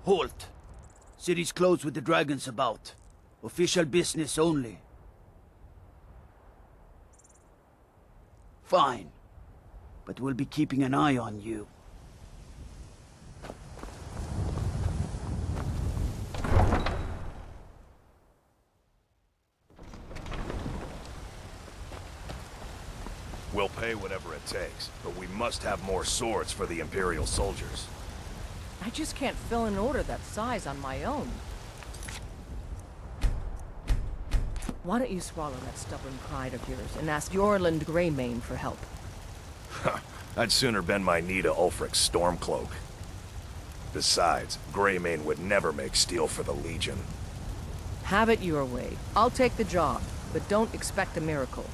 Halt! City's closed with the dragons about. Official business only. Fine. But we'll be keeping an eye on you. We'll pay whatever it takes, but we must have more swords for the Imperial soldiers. I just can't fill an order that size on my own. Why don't you swallow that stubborn pride of yours and ask Yorland Greymane for help? I'd sooner bend my knee to Ulfric's Stormcloak. Besides, Greymane would never make steel for the Legion. Have it your way. I'll take the job, but don't expect a miracle.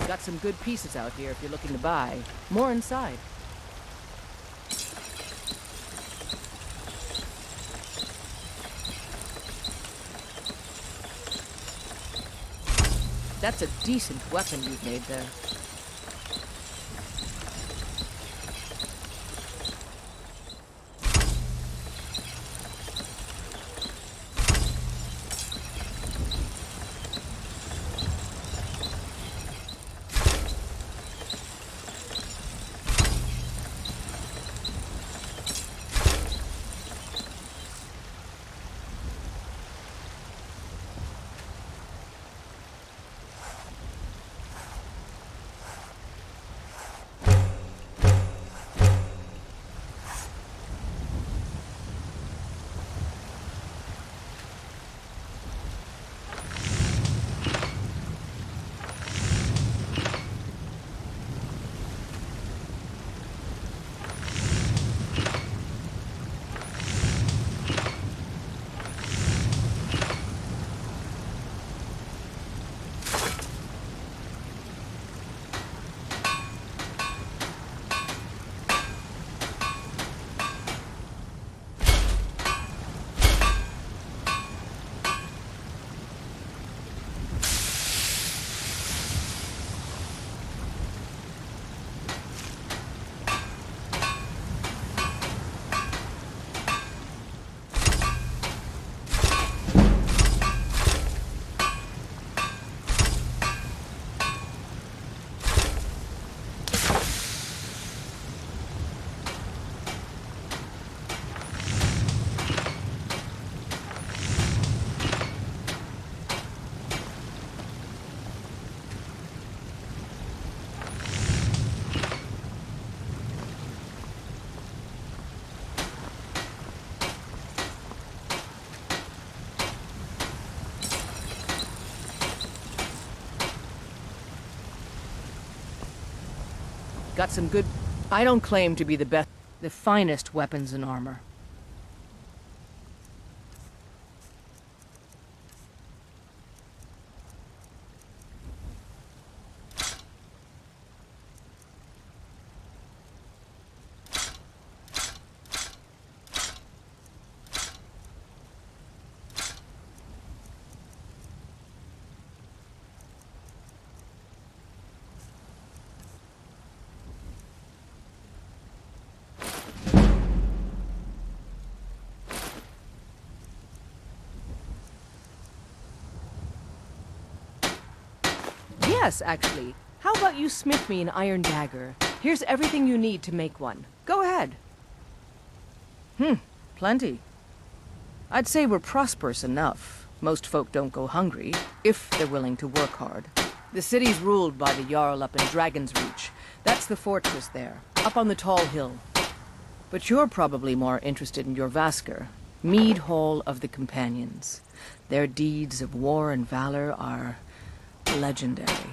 Got some good pieces out here if you're looking to buy. More inside. That's a decent weapon you've made there. Got some good... I don't claim to be the best, the finest weapons and armor. Yes, actually. How about you smith me an iron dagger? Here's everything you need to make one. Go ahead. Plenty. I'd say we're prosperous enough. Most folk don't go hungry, if they're willing to work hard. The city's ruled by the Jarl up in Dragon's Reach. That's the fortress there, up on the tall hill. But you're probably more interested in your Vasker, Mead Hall of the Companions. Their deeds of war and valor are legendary.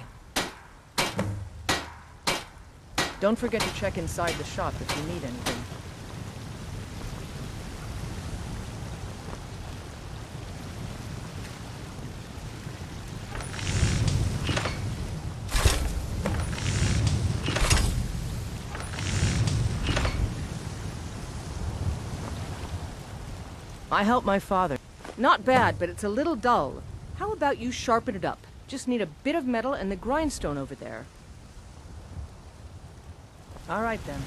Don't forget to check inside the shop if you need anything. I helped my father. Not bad, but it's a little dull. How about you sharpen it up? Just need a bit of metal and the grindstone over there. All right, then.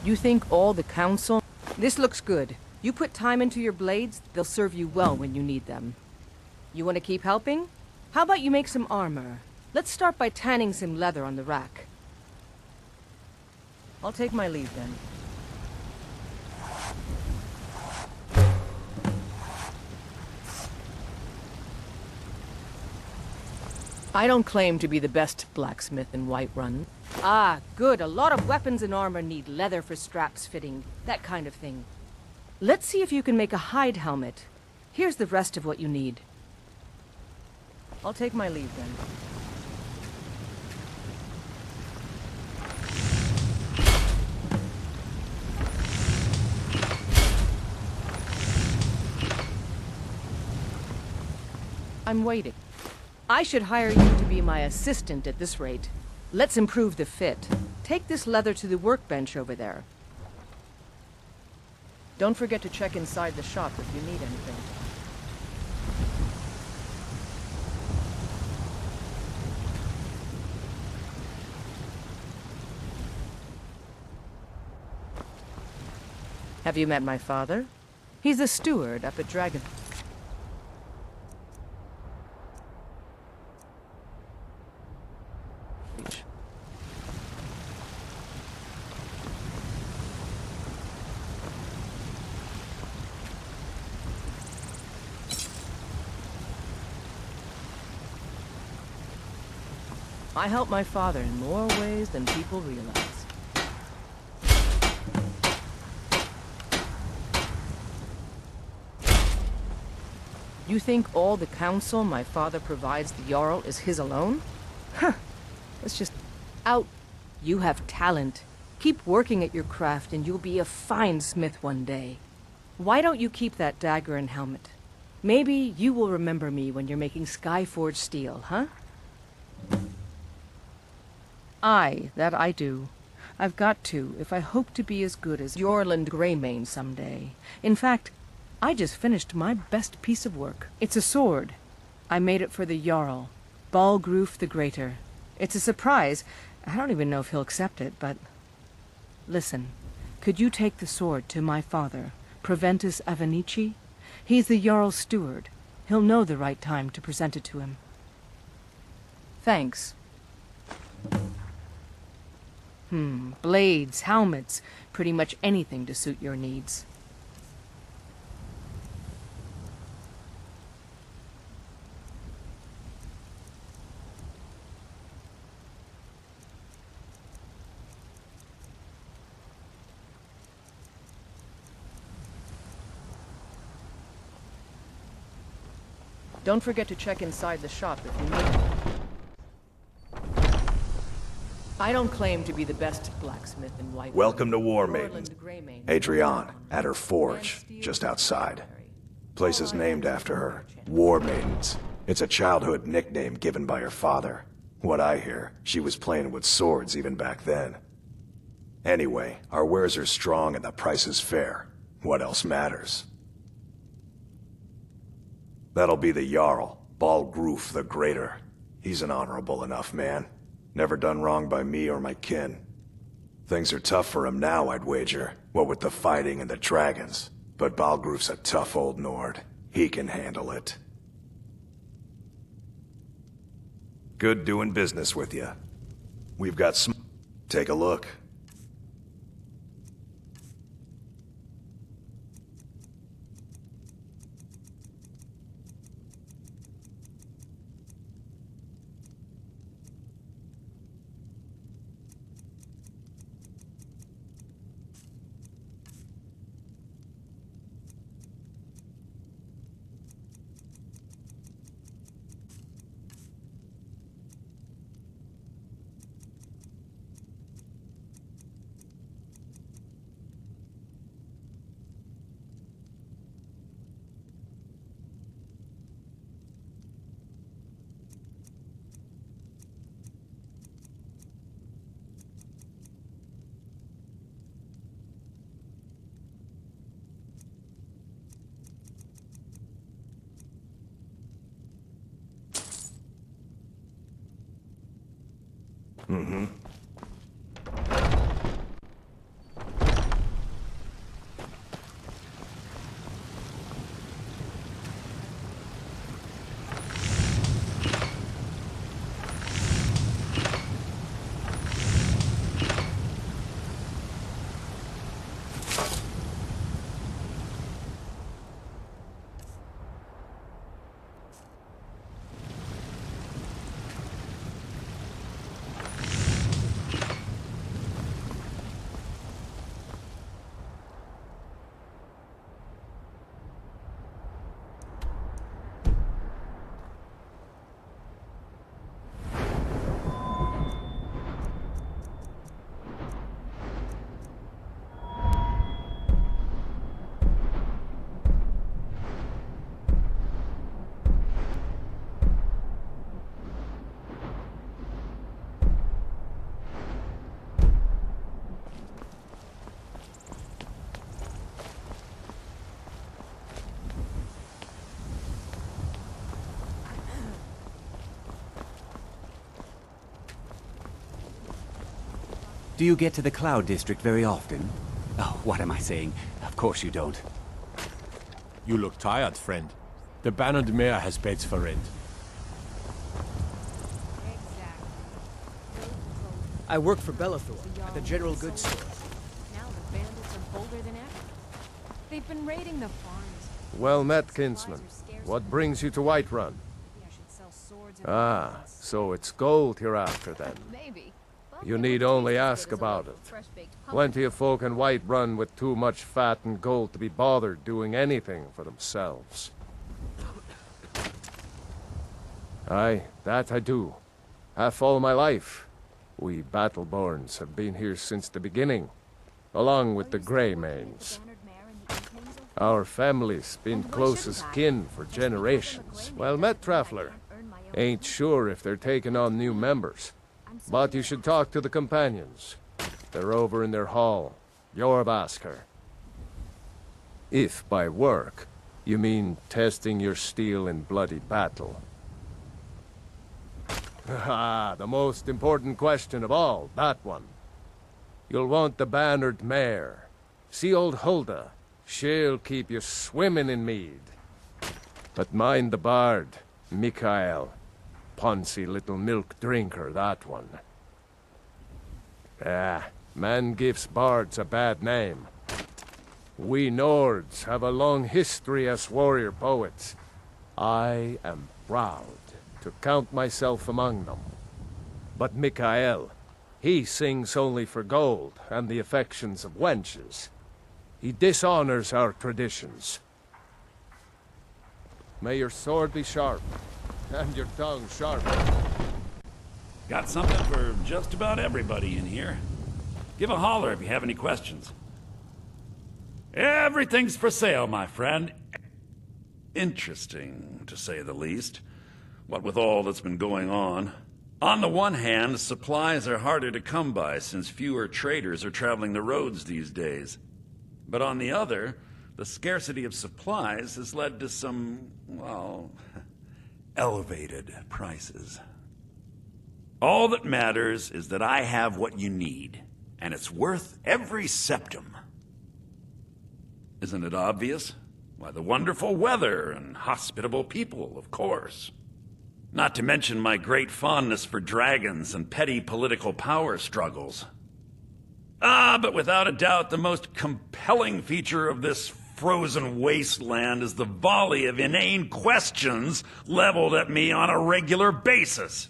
You think all the council... This looks good. You put time into your blades, they'll serve you well when you need them. You want to keep helping? How about you make some armor? Let's start by tanning some leather on the rack. I'll take my leave then. I don't claim to be the best blacksmith in Whiterun. Ah, good. A lot of weapons and armor need leather for straps fitting, that kind of thing. Let's see if you can make a hide helmet. Here's the rest of what you need. I'll take my leave then. I'm waiting. I should hire you to be my assistant at this rate. Let's improve the fit. Take this leather to the workbench over there. Don't forget to check inside the shop if you need anything. Have you met my father? He's a steward up at Dragon. I help my father in more ways than people realize. You think all the counsel my father provides the Jarl is his alone? Huh. It's just out. You have talent. Keep working at your craft and you'll be a fine smith one day. Why don't you keep that dagger and helmet? Maybe you will remember me when you're making Skyforged steel, huh? Aye, that I do. I've got to, if I hope to be as good as Yorland Greymane someday. In fact, I just finished my best piece of work. It's a sword. I made it for the Jarl, Balgroof the Greater. It's a surprise. I don't even know if he'll accept it, but... Listen, could you take the sword to my father, Proventus Avenici? He's the Jarl's steward. He'll know the right time to present it to him. Thanks. Blades, helmets, pretty much anything to suit your needs. Don't forget to check inside the shop if you need it. I don't claim to be the best blacksmith in White. Welcome to War Maiden. Adrienne, at her forge, just outside. Place is named after her. War Maidens. It's a childhood nickname given by her father. What I hear, she was playing with swords even back then. Anyway, our wares are strong and the price is fair. What else matters? That'll be the Jarl, Balgroof the Greater. He's an honorable enough man. Never done wrong by me or my kin. Things are tough for him now, I'd wager, what with the fighting and the dragons. But Balgroof's a tough old Nord. He can handle it. Good doing business with you. We've got some... Take a look. Mm-hmm. Do you get to the Cloud District very often? Oh, what am I saying? Of course you don't. You look tired, friend. The Bannered Mare has beds for rent. I work for Bellathor at the general goods store. Now the bandits are bolder than ever. They've been raiding the farms. Well met, kinsman. What brings you to Whiterun? Ah, so it's gold you're after then. Maybe. You need only ask about it. Plenty of folk in Whiterun with too much fat and gold to be bothered doing anything for themselves. Aye, that I do. Half all my life. We Battleborns have been here since the beginning, along with the Greymanes. Our family's been close as kin for generations. Well met, Traveler. Ain't sure if they're taking on new members, but you should talk to the companions. They're over in their hall. Jorbasker. If by work, you mean testing your steel in bloody battle. Ah, the most important question of all, that one. You'll want the Bannered Mare. See old Hulda. She'll keep you swimming in mead. But mind the bard, Mikael. Poncy little milk drinker, that one. Ah, man gives bards a bad name. We Nords have a long history as warrior poets. I am proud to count myself among them. But Mikael, he sings only for gold and the affections of wenches. He dishonors our traditions. May your sword be sharp, and your tongue sharp. Got something for just about everybody in here. Give a holler if you have any questions. Everything's for sale, my friend. Interesting, to say the least. What with all that's been going on. On the one hand, supplies are harder to come by since fewer traders are traveling the roads these days. But on the other, the scarcity of supplies has led to some, well, elevated prices. All that matters is that I have what you need, and it's worth every septum. Isn't it obvious? Why, the wonderful weather and hospitable people, of course. Not to mention my great fondness for dragons and petty political power struggles. Ah, but without a doubt, the most compelling feature of this frozen wasteland is the volley of inane questions leveled at me on a regular basis.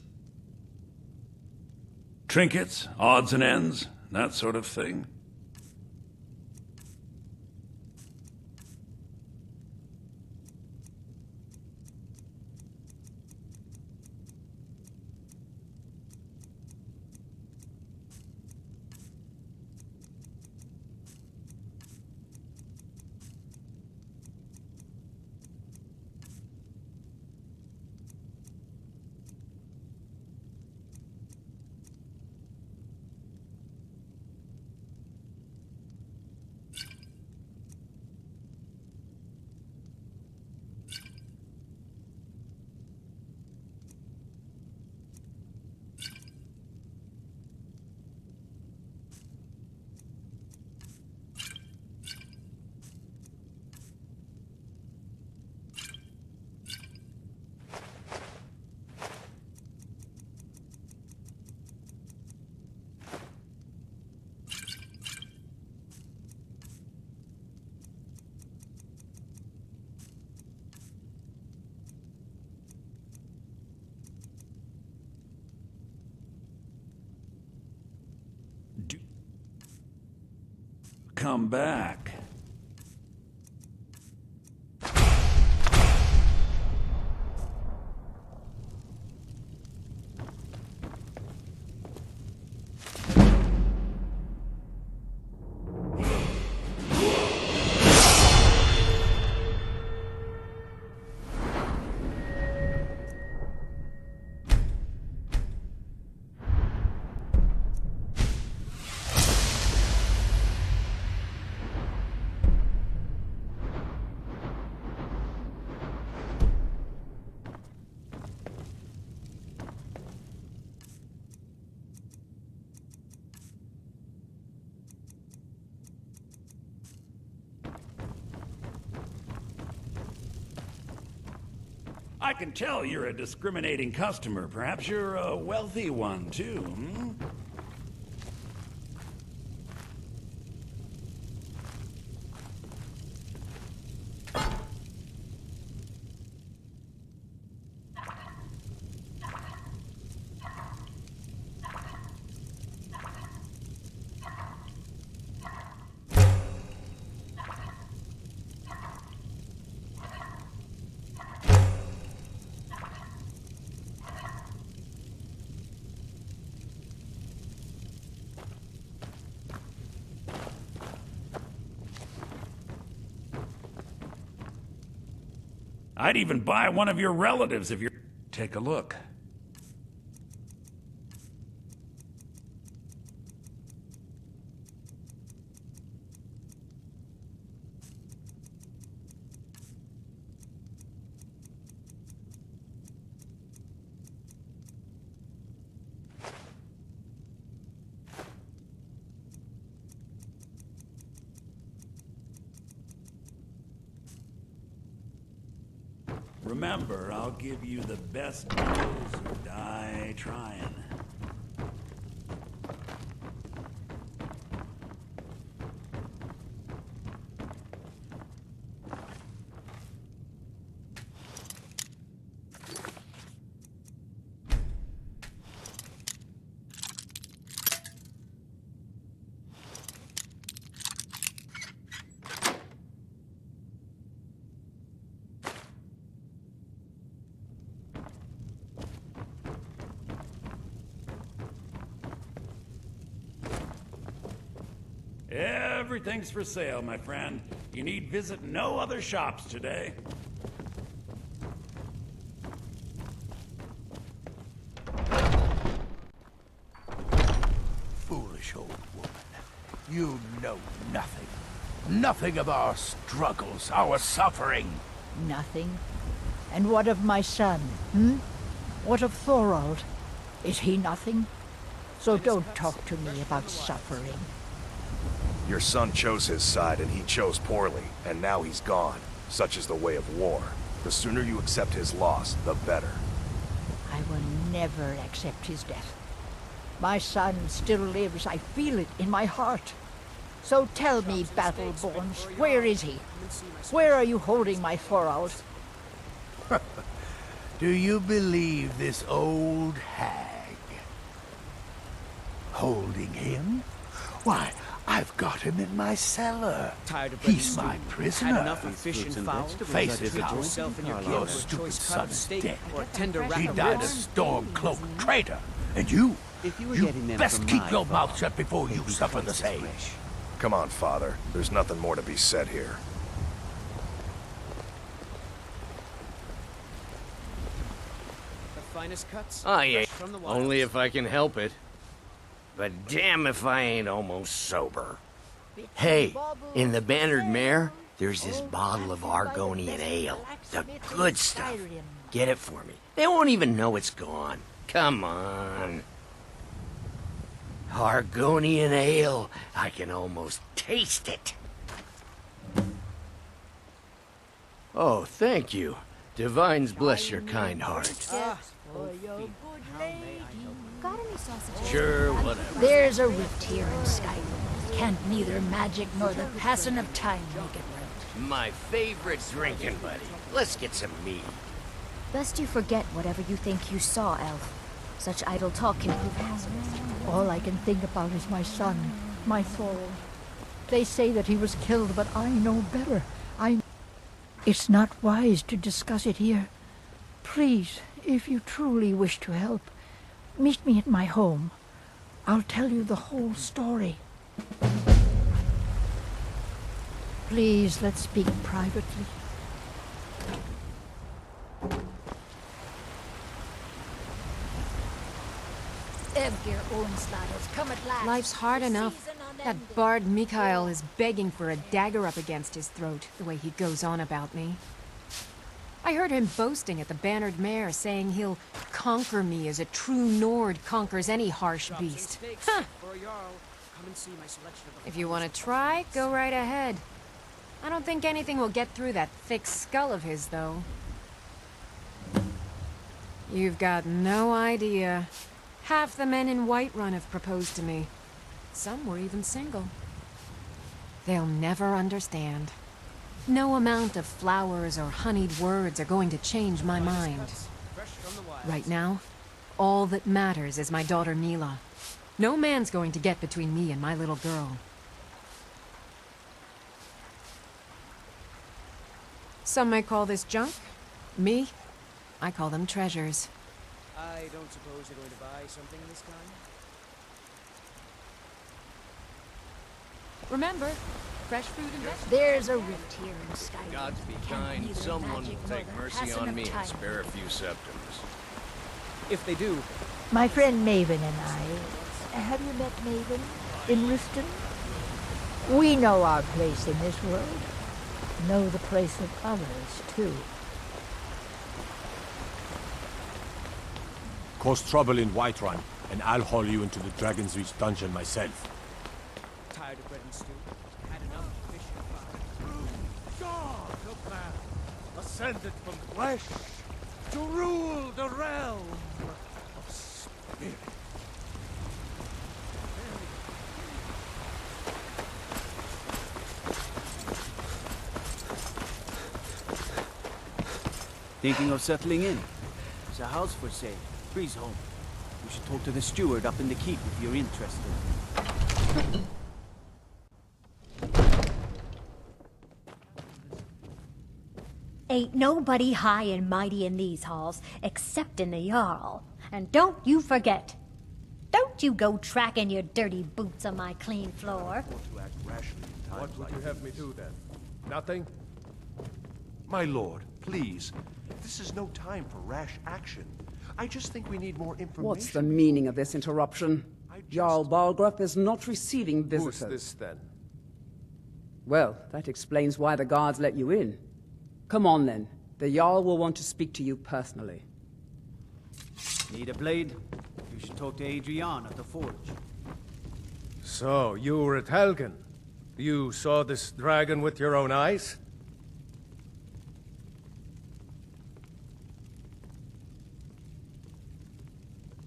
Trinkets, odds and ends, that sort of thing. Come back. I can tell you're a discriminating customer. Perhaps you're a wealthy one, too, hmm? I'd even buy one of your relatives if you're... Take a look. Remember, I'll give you the best deals or die trying. Everything's for sale, my friend. You need visit no other shops today. Foolish old woman. You know nothing. Nothing of our struggles, our suffering. Nothing? And what of my son, hmm? What of Thorald? Is he nothing? So don't talk to me about suffering. Your son chose his side, and he chose poorly, and now he's gone. Such is the way of war. The sooner you accept his loss, the better. I will never accept his death. My son still lives. I feel it in my heart. So tell me, Battleborns, where is he? Where are you holding my Thorald? Do you believe this old hag? Holding him? Why, I've got him in my cellar. He's my prisoner. Had enough of fish and fowl? Face it, Put yourself in your your cave for a stupid choice cut son of is steak dead. or a tender He rack of died a ribs. storm-cloaked traitor. And you were getting them best from keep my your mouth farm, shut before you suffer the same. Come on, Father. There's nothing more to be said here. The finest cuts. I ain't. From the wild. Only if I can help it. But damn if I ain't almost sober. Hey, in the Bannered Mare, there's this bottle of Argonian ale. The good stuff. Get it for me. They won't even know it's gone. Come on. Argonian ale. I can almost taste it. Oh, thank you. Divines bless your kind heart. Got any sausages? Sure, whatever. There's a rift here in Skyrim. Can't neither magic nor the passing of time make it right. My favorite drinking buddy. Let's get some meat. Best you forget whatever you think you saw, Elf. Such idle talk can prove hazardous. All I can think about is my son, my Thorald. They say that he was killed, but I know better. It's not wise to discuss it here. Please, if you truly wish to help, meet me at my home. I'll tell you the whole story. Please, let's speak privately. Evgir Ornslader's come at last. Life's hard enough. That bard Mikhail is begging for a dagger up against his throat, the way he goes on about me. I heard him boasting at the Bannered Mare, saying he'll conquer me as a true Nord conquers any harsh beast. Huh. If you want to try, go right ahead. I don't think anything will get through that thick skull of his, though. You've got no idea. Half the men in Whiterun have proposed to me. Some were even single. They'll never understand. No amount of flowers or honeyed words are going to change my mind. Right now, all that matters is my daughter Mila. No man's going to get between me and my little girl. Some may call this junk. Me, I call them treasures. I don't suppose you're going to buy something of this kind? Remember, fresh fruit and vegetables. There's a rift here in Skyrim. Gods be kind, someone will take mercy on me and spare a few septims. If they do... My friend Maven and I... Have you met Maven? In Riften? We know our place in this world. Know the place of others, too. Cause trouble in Whiterun, and I'll haul you into the Dragon's Reach dungeon myself. Tired of bread and stew? Had enough fish and fire. God of man, ascended from flesh to rule the realm of spirit. Thinking of settling in? There's a house for sale. Breeze home. You should talk to the steward up in the keep if you're interested. Ain't nobody high and mighty in these halls, except in the Jarl. And don't you forget. Don't you go tracking your dirty boots on my clean floor. What would you have me do then? Nothing? My lord, please. This is no time for rash action. I just think we need more information. What's the meaning of this interruption? Jarl Balgruuf is not receiving visitors. Who's this then? Well, that explains why the guards let you in. Come on then. The Jarl will want to speak to you personally. Need a blade? You should talk to Adrian at the forge. So, you were at Helgen. You saw this dragon with your own eyes?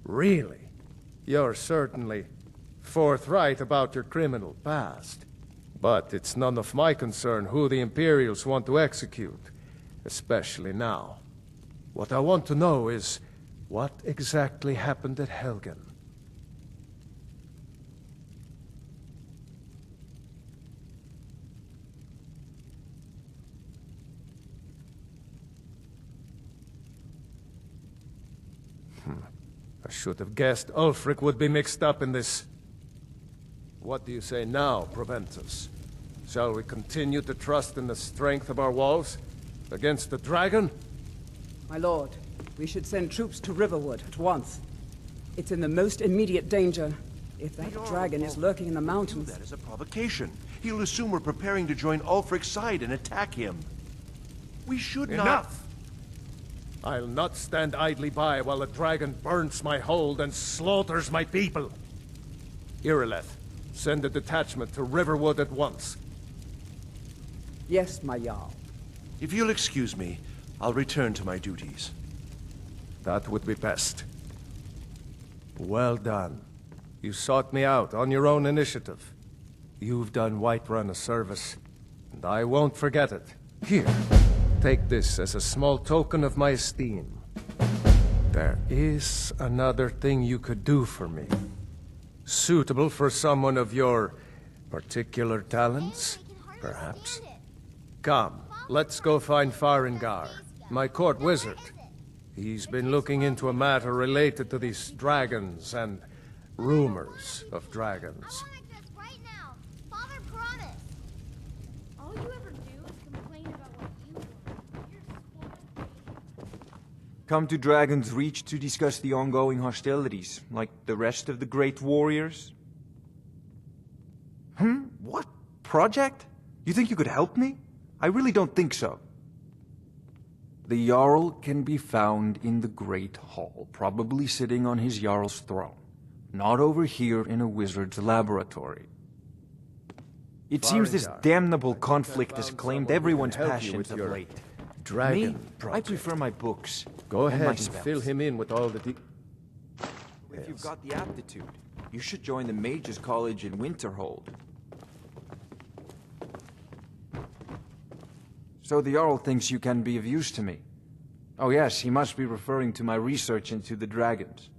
Really? You're certainly forthright about your criminal past. But it's none of my concern who the Imperials want to execute, especially now. What I want to know is, what exactly happened at Helgen? I should have guessed Ulfric would be mixed up in this. What do you say now, Proventus? Shall we continue to trust in the strength of our walls against the dragon? My lord, we should send troops to Riverwood at once. It's in the most immediate danger. If that dragon is lurking in the mountains... That is a provocation. He'll assume we're preparing to join Ulfric's side and attack him. We should not... Enough! I'll not stand idly by while a dragon burns my hold and slaughters my people. Irileth, send a detachment to Riverwood at once. Yes, my Jarl. If you'll excuse me, I'll return to my duties. That would be best. Well done. You sought me out on your own initiative. You've done Whiterun a service, and I won't forget it. Here, take this as a small token of my esteem. There is another thing you could do for me. Suitable for someone of your particular talents, perhaps. Come, let's go find Farengar, my court wizard. He's been looking into a matter related to these dragons and rumors of dragons. Father promised. All you ever do is complain about what you want. Come to Dragon's Reach to discuss the ongoing hostilities, like the rest of the great warriors? What? Project? You think you could help me? I really don't think so. The Jarl can be found in the Great Hall, probably sitting on his Jarl's throne. Not over here in a wizard's laboratory. It seems this damnable conflict has claimed everyone's passions of late. dragon Me? I project. prefer my books. Go and ahead my and spells. fill him in with all the If you've got the aptitude, you should join the Mages College in Winterhold. So the Jarl thinks you can be of use to me. Oh yes, he must be referring to my research into the dragons.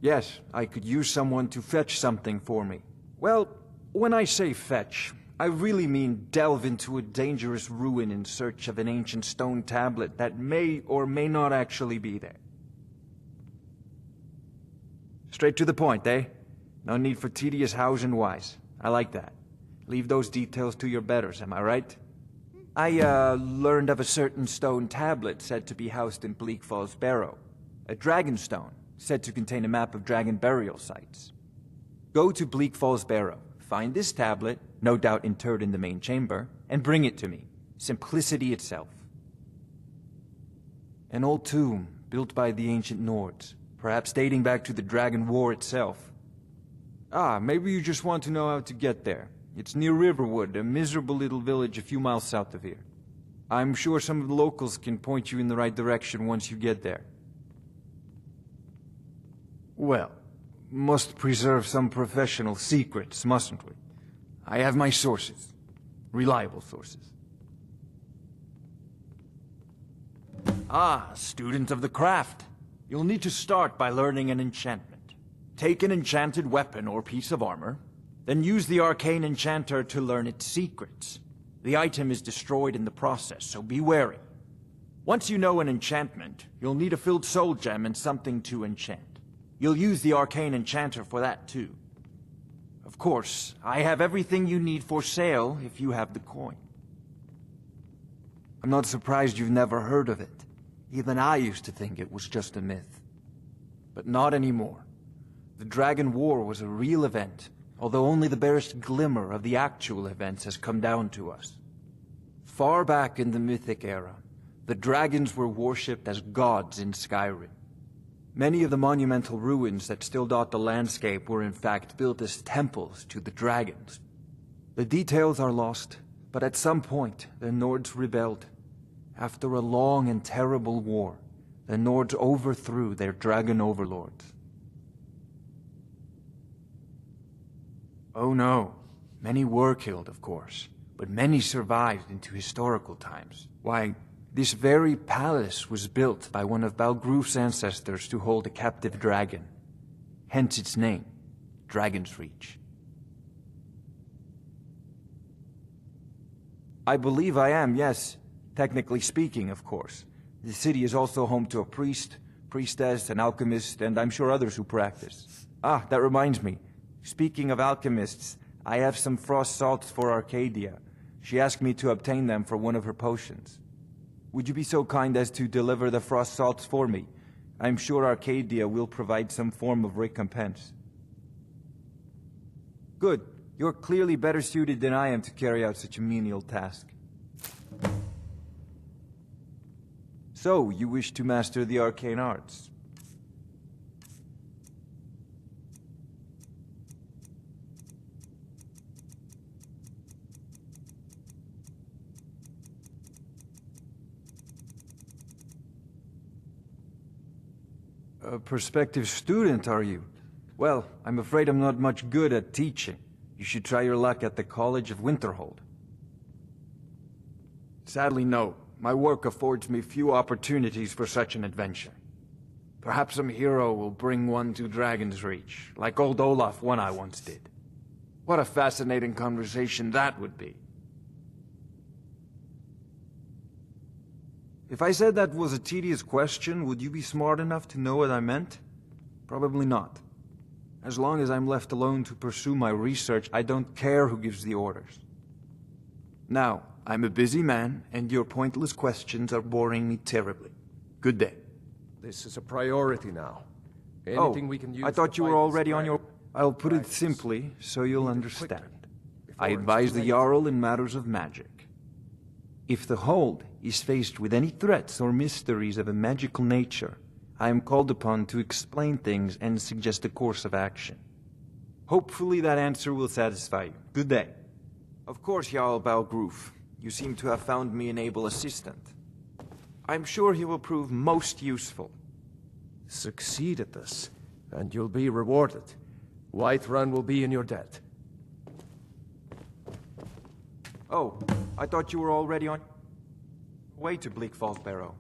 Yes, I could use someone to fetch something for me. Well, when I say fetch, I really mean delve into a dangerous ruin in search of an ancient stone tablet that may or may not actually be there. Straight to the point, eh? No need for tedious hows and whys. I like that. Leave those details to your betters, am I right? I, learned of a certain stone tablet said to be housed in Bleak Falls Barrow. A dragon stone, said to contain a map of dragon burial sites. Go to Bleak Falls Barrow, find this tablet, no doubt interred in the main chamber, and bring it to me. Simplicity itself. An old tomb, built by the ancient Nords, perhaps dating back to the Dragon War itself. Ah, maybe you just want to know how to get there. It's near Riverwood, a miserable little village a few miles south of here. I'm sure some of the locals can point you in the right direction once you get there. Well, must preserve some professional secrets, mustn't we? I have my sources. Reliable sources. Ah, student of the craft. You'll need to start by learning an enchantment. Take an enchanted weapon or piece of armor, then use the arcane enchanter to learn its secrets. The item is destroyed in the process, so be wary. Once you know an enchantment, you'll need a filled soul gem and something to enchant. You'll use the arcane enchanter for that too. Of course, I have everything you need for sale if you have the coin. I'm not surprised you've never heard of it. Even I used to think it was just a myth. But not anymore. The Dragon War was a real event, although only the barest glimmer of the actual events has come down to us. Far back in the Mythic era, the dragons were worshipped as gods in Skyrim. Many of the monumental ruins that still dot the landscape were in fact built as temples to the dragons. The details are lost, but at some point the Nords rebelled. After a long and terrible war, the Nords overthrew their dragon overlords. Oh no, many were killed, of course, but many survived into historical times. Why, this very palace was built by one of Balgroof's ancestors to hold a captive dragon. Hence its name, Dragon's Reach. I believe I am, yes. Technically speaking, of course. The city is also home to a priest, priestess, an alchemist, and I'm sure others who practice. Ah, that reminds me. Speaking of alchemists, I have some frost salts for Arcadia. She asked me to obtain them for one of her potions. Would you be so kind as to deliver the frost salts for me? I'm sure Arcadia will provide some form of recompense. Good. You're clearly better suited than I am to carry out such a menial task. So, you wish to master the arcane arts? A prospective student, are you? Well, I'm afraid I'm not much good at teaching. You should try your luck at the College of Winterhold. Sadly, no. My work affords me few opportunities for such an adventure. Perhaps some hero will bring one to Dragon's Reach, like old Olaf one I once did. What a fascinating conversation that would be. If I said that was a tedious question, would you be smart enough to know what I meant? Probably not. As long as I'm left alone to pursue my research, I don't care who gives the orders. Now, I'm a busy man, and your pointless questions are boring me terribly. Good day. This is a priority now. Anything we can use I thought to you were fight already this on your... dragon. I'll put it Dragons. simply, so you'll understand. I it's advise too the late. Jarl in matters of magic. If the Hold is faced with any threats or mysteries of a magical nature, I am called upon to explain things and suggest a course of action. Hopefully that answer will satisfy you. Good day. Of course, Jarl Balgroof. You seem to have found me an able assistant. I'm sure he will prove most useful. Succeed at this, and you'll be rewarded. Whiterun will be in your debt. Oh, I thought you were already on your way to Bleak Falls Barrow.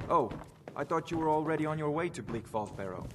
Oh, I thought you were already on your way to Bleak Falls Barrow.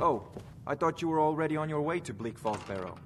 Oh, I thought you were already on your way to Bleak Falls Barrow.